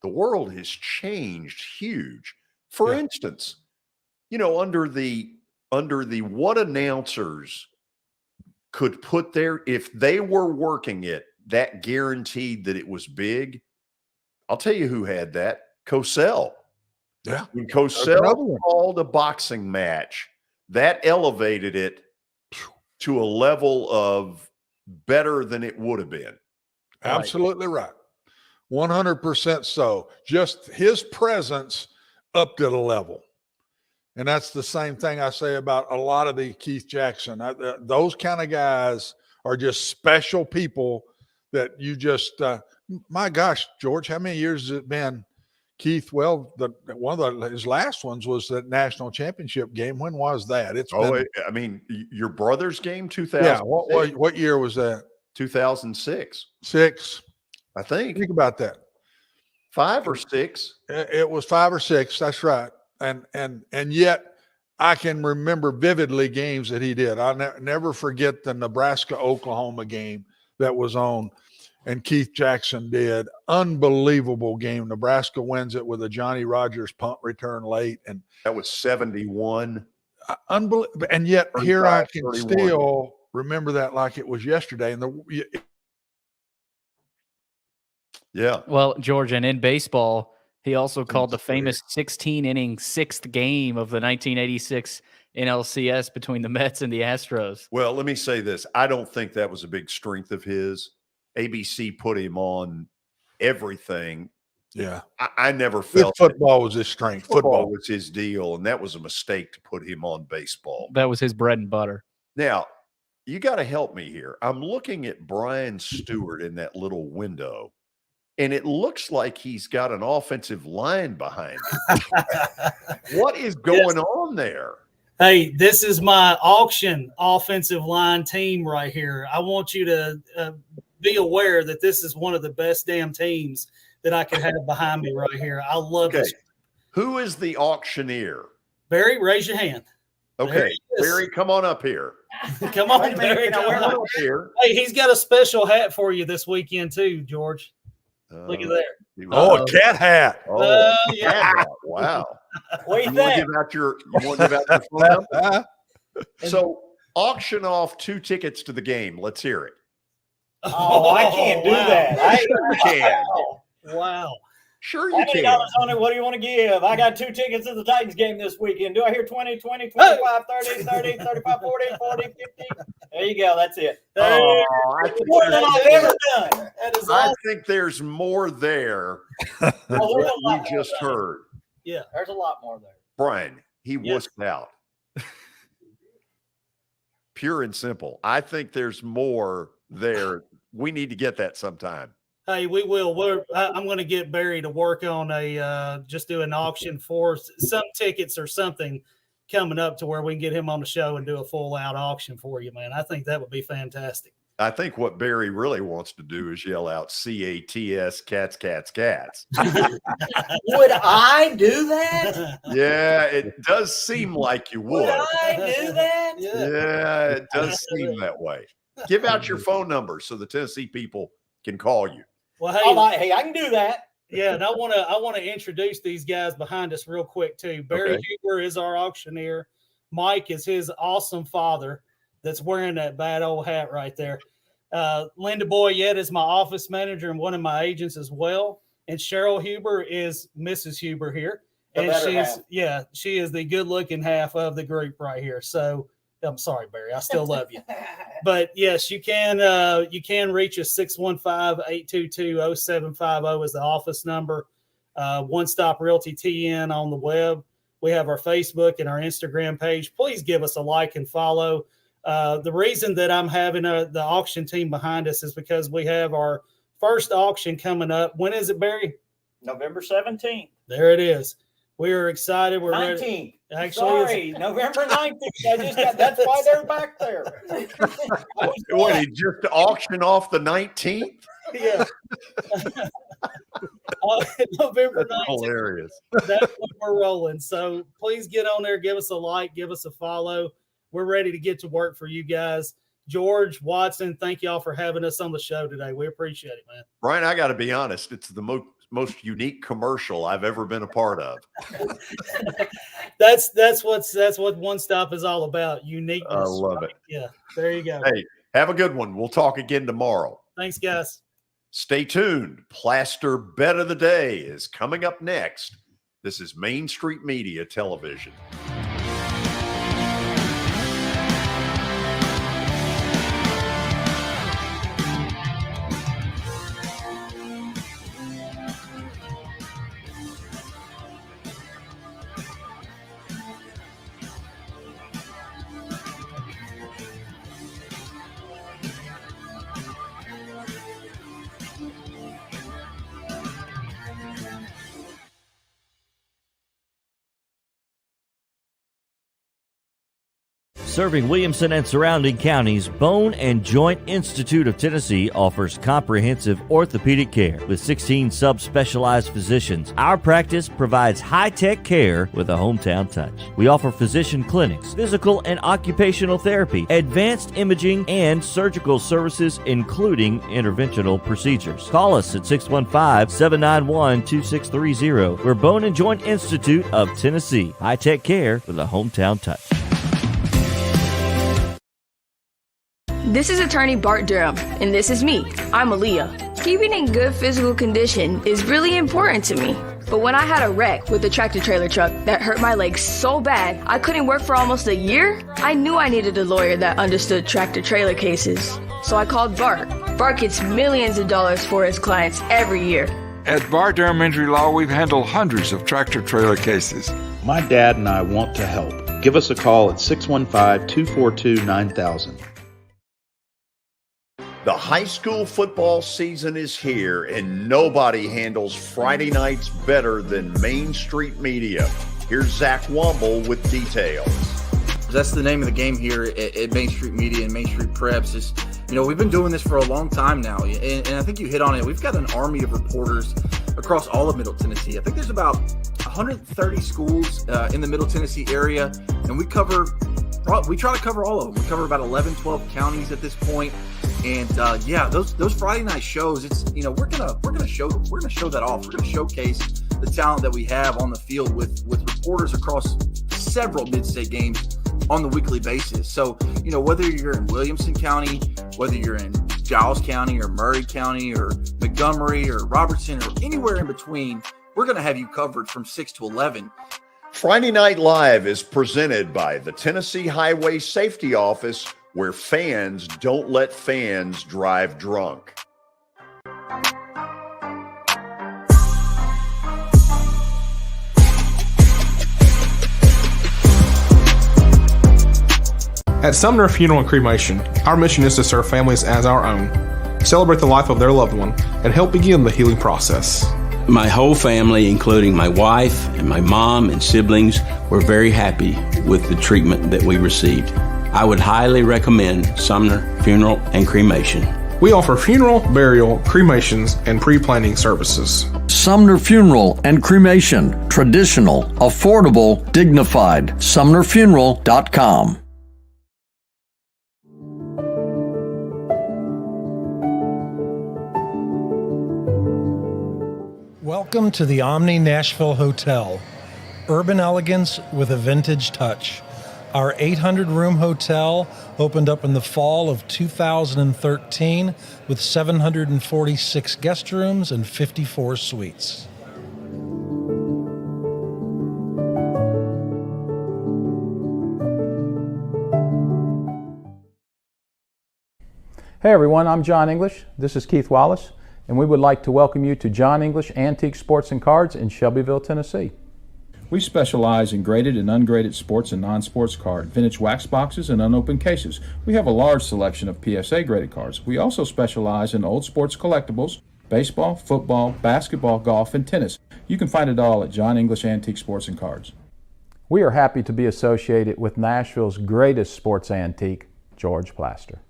The world has changed huge. For instance, under the what announcers could put there, if they were working it, that guaranteed that it was big. I'll tell you who had that. Cosell. Yeah. When Cosell called a boxing match, that elevated it to a level of better than it would have been. Absolutely right. 100% so. Just his presence upped it a level. And that's the same thing I say about a lot of the Keith Jackson. Those kind of guys are just special people that you just my gosh, George, how many years has it been? Keith, well, his last ones was the national championship game. When was that? Your brother's game, 2000. Yeah, what year was that? 2006. 6. I think. Think about that. 5 or 6. It was 5 or 6. That's right. And yet I can remember vividly games that he did. I'll never forget the Nebraska-Oklahoma game that was on, and Keith Jackson did. Unbelievable game. Nebraska wins it with a Johnny Rogers punt return late. And that was 71. Unbelievable. And yet here I can 31. Still remember that like it was yesterday. And Well, George, and in baseball, he also called the famous 16-inning 6th game of the 1986 NLCS between the Mets and the Astros. Well, let me say this. I don't think that was a big strength of his. ABC put him on everything. Yeah. I never felt football was his strength. Football was his deal, and that was a mistake to put him on baseball. That was his bread and butter. Now, you got to help me here. I'm looking at Brian Stewart in that little window, and it looks like he's got an offensive line behind him. What is going on there? Hey, this is my auction offensive line team right here. I want you to be aware that this is one of the best damn teams that I can have behind me right here. I love this. Who is the auctioneer? Barry, raise your hand. Okay, Barry, come on up here. Come on, Barry. Come on up here. Hey, he's got a special hat for you this weekend too, George. Look at there. Oh, a cat hat. Oh, yeah. cat hat. Wow. What do you want to think? give out your phone number? So auction off 2 tickets to the game. Let's hear it. Oh, I can't do that. Sure you can. Wow. Sure you can. $20 on it. What do you want to give? I got 2 tickets to the Titans game this weekend. Do I hear 20, 20, 25, 30, 30, 35, 40, 40, 50? There you go. That's it. I More than I've ever done. That is I awesome. think there's more there than what we just heard. Yeah, there's a lot more there. Brian, he wussed out. Pure and simple. I think there's more there. We need to get that sometime. Hey, we will. I'm going to get Barry to work on just do an auction for some tickets or something coming up to where we can get him on the show and do a full out auction for you, man. I think that would be fantastic. I think what Barry really wants to do is yell out CATS, cats, cats, cats. Would I do that? Yeah, it does seem like you would. Would I do that? Yeah, it does seem that way. Give out your phone number so the Tennessee people can call you. Well, hey, I can do that. Yeah, and I want to introduce these guys behind us real quick too. Barry Huber is our auctioneer. Mike is his awesome father that's wearing that bad old hat right there. Linda Boyette is my office manager and one of my agents as well. And Cheryl Huber is Mrs. Huber here. And she is the good looking half of the group right here. So I'm sorry, Barry, I still love you. But yes, you can reach us 615-822-0750 is the office number. One Stop Realty TN on the web. We have our Facebook and our Instagram page. Please give us a like and follow. The reason that I'm having the auction team behind us is because we have our first auction coming up. When is it, Barry? November 17th. There it is. We are excited. We're 19th. ready. Actually, sorry, November 19th. That's why they're back there. What, he just auction off the 19th? Yeah. November 19th. That's hilarious. That's what we're rolling. So please get on there, give us a like, give us a follow. We're ready to get to work for you guys. George, Watson, thank y'all for having us on the show today. We appreciate it, man. Brian, I got to be honest. It's the most unique commercial I've ever been a part of. That's what One Stop is all about. Uniqueness. I love it. Yeah, there you go. Hey, have a good one. We'll talk again tomorrow. Thanks, guys. Stay tuned. Plaster Bet of the Day is coming up next. This is Main Street Media Television. Serving Williamson and surrounding counties, Bone and Joint Institute of Tennessee offers comprehensive orthopedic care with 16 subspecialized physicians. Our practice provides high-tech care with a hometown touch. We offer physician clinics, physical and occupational therapy, advanced imaging, and surgical services, including interventional procedures. Call us at 615-791-2630. We're Bone and Joint Institute of Tennessee. High-tech care with a hometown touch. This is attorney Bart Durham, and this is me. I'm Aaliyah. Keeping in good physical condition is really important to me. But when I had a wreck with a tractor-trailer truck that hurt my legs so bad I couldn't work for almost a year, I knew I needed a lawyer that understood tractor-trailer cases. So I called Bart. Bart gets millions of dollars for his clients every year. At Bart Durham Injury Law, we've handled hundreds of tractor-trailer cases. My dad and I want to help. Give us a call at 615-242-9000. The high school football season is here, and nobody handles Friday nights better than Main Street Media. Here's Zach Womble with details. That's the name of the game here at Main Street Media and Main Street Preds. Is, we've been doing this for a long time now, and I think you hit on it. We've got an army of reporters across all of Middle Tennessee. I think there's about 130 schools in the Middle Tennessee area, and we try to cover all of them. We cover about 11, 12 counties at this point. And those Friday night shows, it's we're gonna show that off. We're gonna showcase the talent that we have on the field with reporters across several mid-state games on the weekly basis. So whether you're in Williamson County, whether you're in Giles County or Murray County or Montgomery or Robertson or anywhere in between, we're gonna have you covered from 6 to 11. Friday Night Live is presented by the Tennessee Highway Safety Office, where fans don't let fans drive drunk. At Sumner Funeral and Cremation, our mission is to serve families as our own, celebrate the life of their loved one, and help begin the healing process. My whole family, including my wife and my mom and siblings, were very happy with the treatment that we received. I would highly recommend Sumner Funeral and Cremation. We offer funeral, burial, cremations, and pre-planning services. Sumner Funeral and Cremation. Traditional, affordable, dignified. SumnerFuneral.com. Welcome to the Omni Nashville Hotel. Urban elegance with a vintage touch. Our 800-room hotel opened up in the fall of 2013 with 746 guest rooms and 54 suites. Hey everyone, I'm John English. This is Keith Wallace, and we would like to welcome you to John English Antique Sports and Cards in Shelbyville, Tennessee. We specialize in graded and ungraded sports and non-sports cards, vintage wax boxes, and unopened cases. We have a large selection of PSA graded cards. We also specialize in old sports collectibles, baseball, football, basketball, golf, and tennis. You can find it all at John English Antique Sports and Cards. We are happy to be associated with Nashville's greatest sports antique, George Plaster.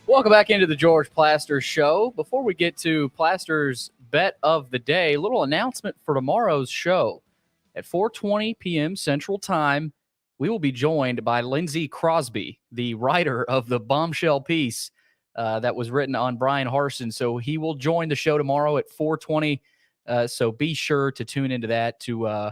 Welcome back into the George Plaster Show. Before we get to Plaster's bet of the day, a little announcement for tomorrow's show. At 4:20 p.m. Central Time, we will be joined by Lindsey Crosby, the writer of the Bombshell piece that was written on Brian Harsin. So he will join the show tomorrow at 4:20. So be sure to tune into that to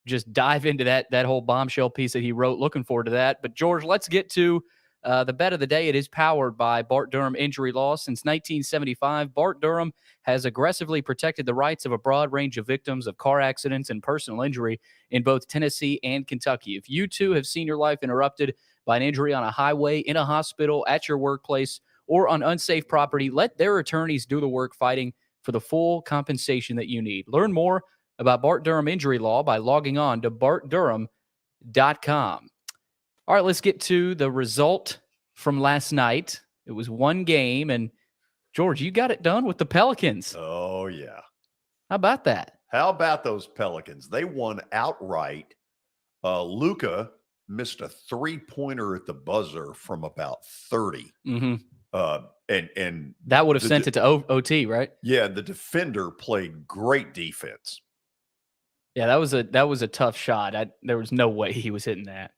just dive into that whole Bombshell piece that he wrote. Looking forward to that. But George, let's get to the bet of the day. It is powered by Bart Durham Injury Law. Since 1975, Bart Durham has aggressively protected the rights of a broad range of victims of car accidents and personal injury in both Tennessee and Kentucky. If you too have seen your life interrupted by an injury on a highway, in a hospital, at your workplace, or on unsafe property, let their attorneys do the work fighting for the full compensation that you need. Learn more about Bart Durham Injury Law by logging on to bartdurham.com. All right, let's get to the result from last night. It was one game, and George, you got it done with the Pelicans. Oh, yeah. How about that? How about those Pelicans? They won outright. Luka missed a three-pointer at the buzzer from about 30. Mm-hmm. And that would have sent it to OT, right? Yeah, the defender played great defense. Yeah, that was a tough shot. There was no way he was hitting that.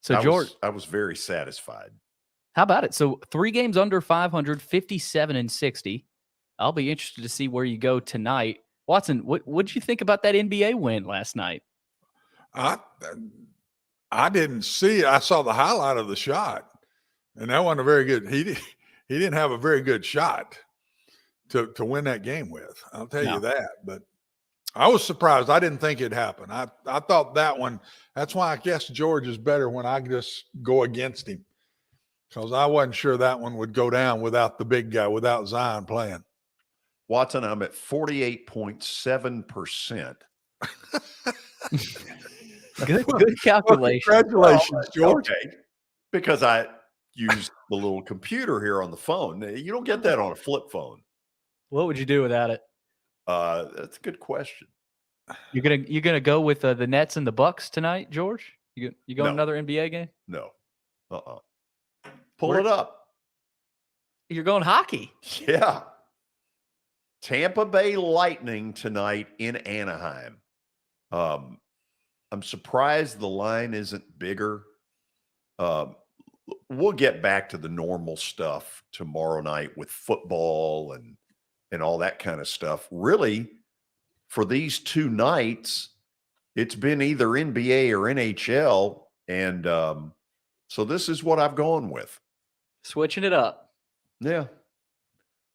So, George, I was very satisfied. How about it? So 3 games under 500, 57-60. I'll be interested to see where you go tonight. Watson, what did you think about that NBA win last night? I didn't see it. I saw the highlight of the shot, and that wasn't a very good. He didn't have a very good shot to win that game with. I'll tell you that. But I was surprised. I didn't think it'd happen. I thought that one, that's why I guess George is better when I just go against him, because I wasn't sure that one would go down without the big guy, without Zion playing. Watson, I'm at 48.7%. Good calculation. Well, congratulations, George. Okay. Because I used the little computer here on the phone. You don't get that on a flip phone. What would you do without it? That's a good question. You're gonna go with the Nets and the Bucks tonight, George? You going No. another NBA game? No. Pull it up. You're going hockey. Yeah. Tampa Bay Lightning tonight in Anaheim. I'm surprised the line isn't bigger. We'll get back to the normal stuff tomorrow night with football and all that kind of stuff. Really, for these two nights, it's been either NBA or NHL. And so this is what I've gone with. Switching it up. Yeah.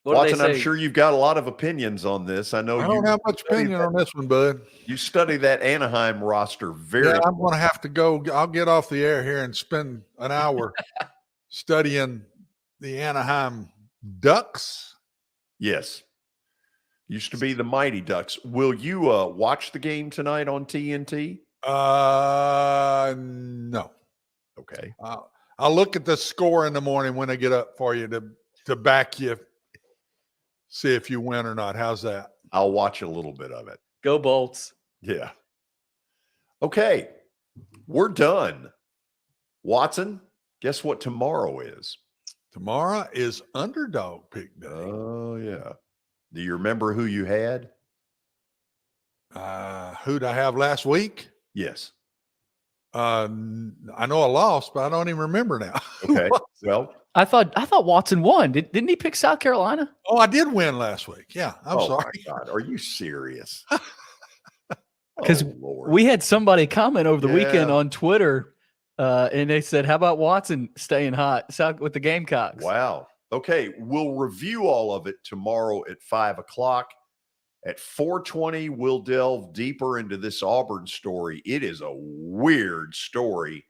What do they Watson, I'm say? sure you've got a lot of opinions on this. I know I don't have much opinion on this one, bud. You study that Anaheim roster very Yeah, I'm going to have to go. I'll get off the air here and spend an hour studying the Anaheim Ducks. Yes. Used to be the Mighty Ducks. Will you watch the game tonight on TNT? No. Okay. I'll look at the score in the morning when I get up for you to back you, see if you win or not. How's that? I'll watch a little bit of it. Go Bolts. Yeah. Okay. We're done. Watson, guess what tomorrow is? Tomorrow is underdog pick day. Oh, yeah. Do you remember who you had? Who'd I have last week? Yes. I know I lost, but I don't even remember now. Okay. Well, I thought Watson won. Didn't he pick South Carolina? Oh, I did win last week. Yeah, I'm sorry. My God, are you serious? Because we had somebody comment over the weekend on Twitter, and they said, "How about Watson staying hot with the Gamecocks?" Wow. Okay, we'll review all of it tomorrow at 5:00. At 4:20, we'll delve deeper into this Auburn story. It is a weird story,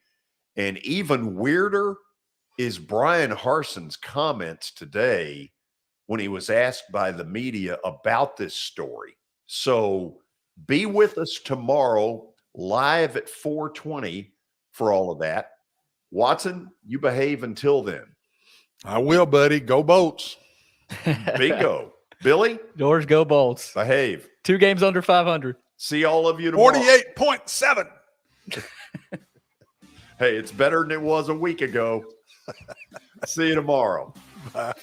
and even weirder is Brian Harson's comments today when he was asked by the media about this story. So be with us tomorrow live at 4:20 for all of that. Watson, you behave until then. I will, buddy. Go Bolts. Bingo. Billy? George, go Bolts. Behave. 2 games under 500. See all of you tomorrow. 48.7. Hey, it's better than it was a week ago. See you tomorrow. Bye.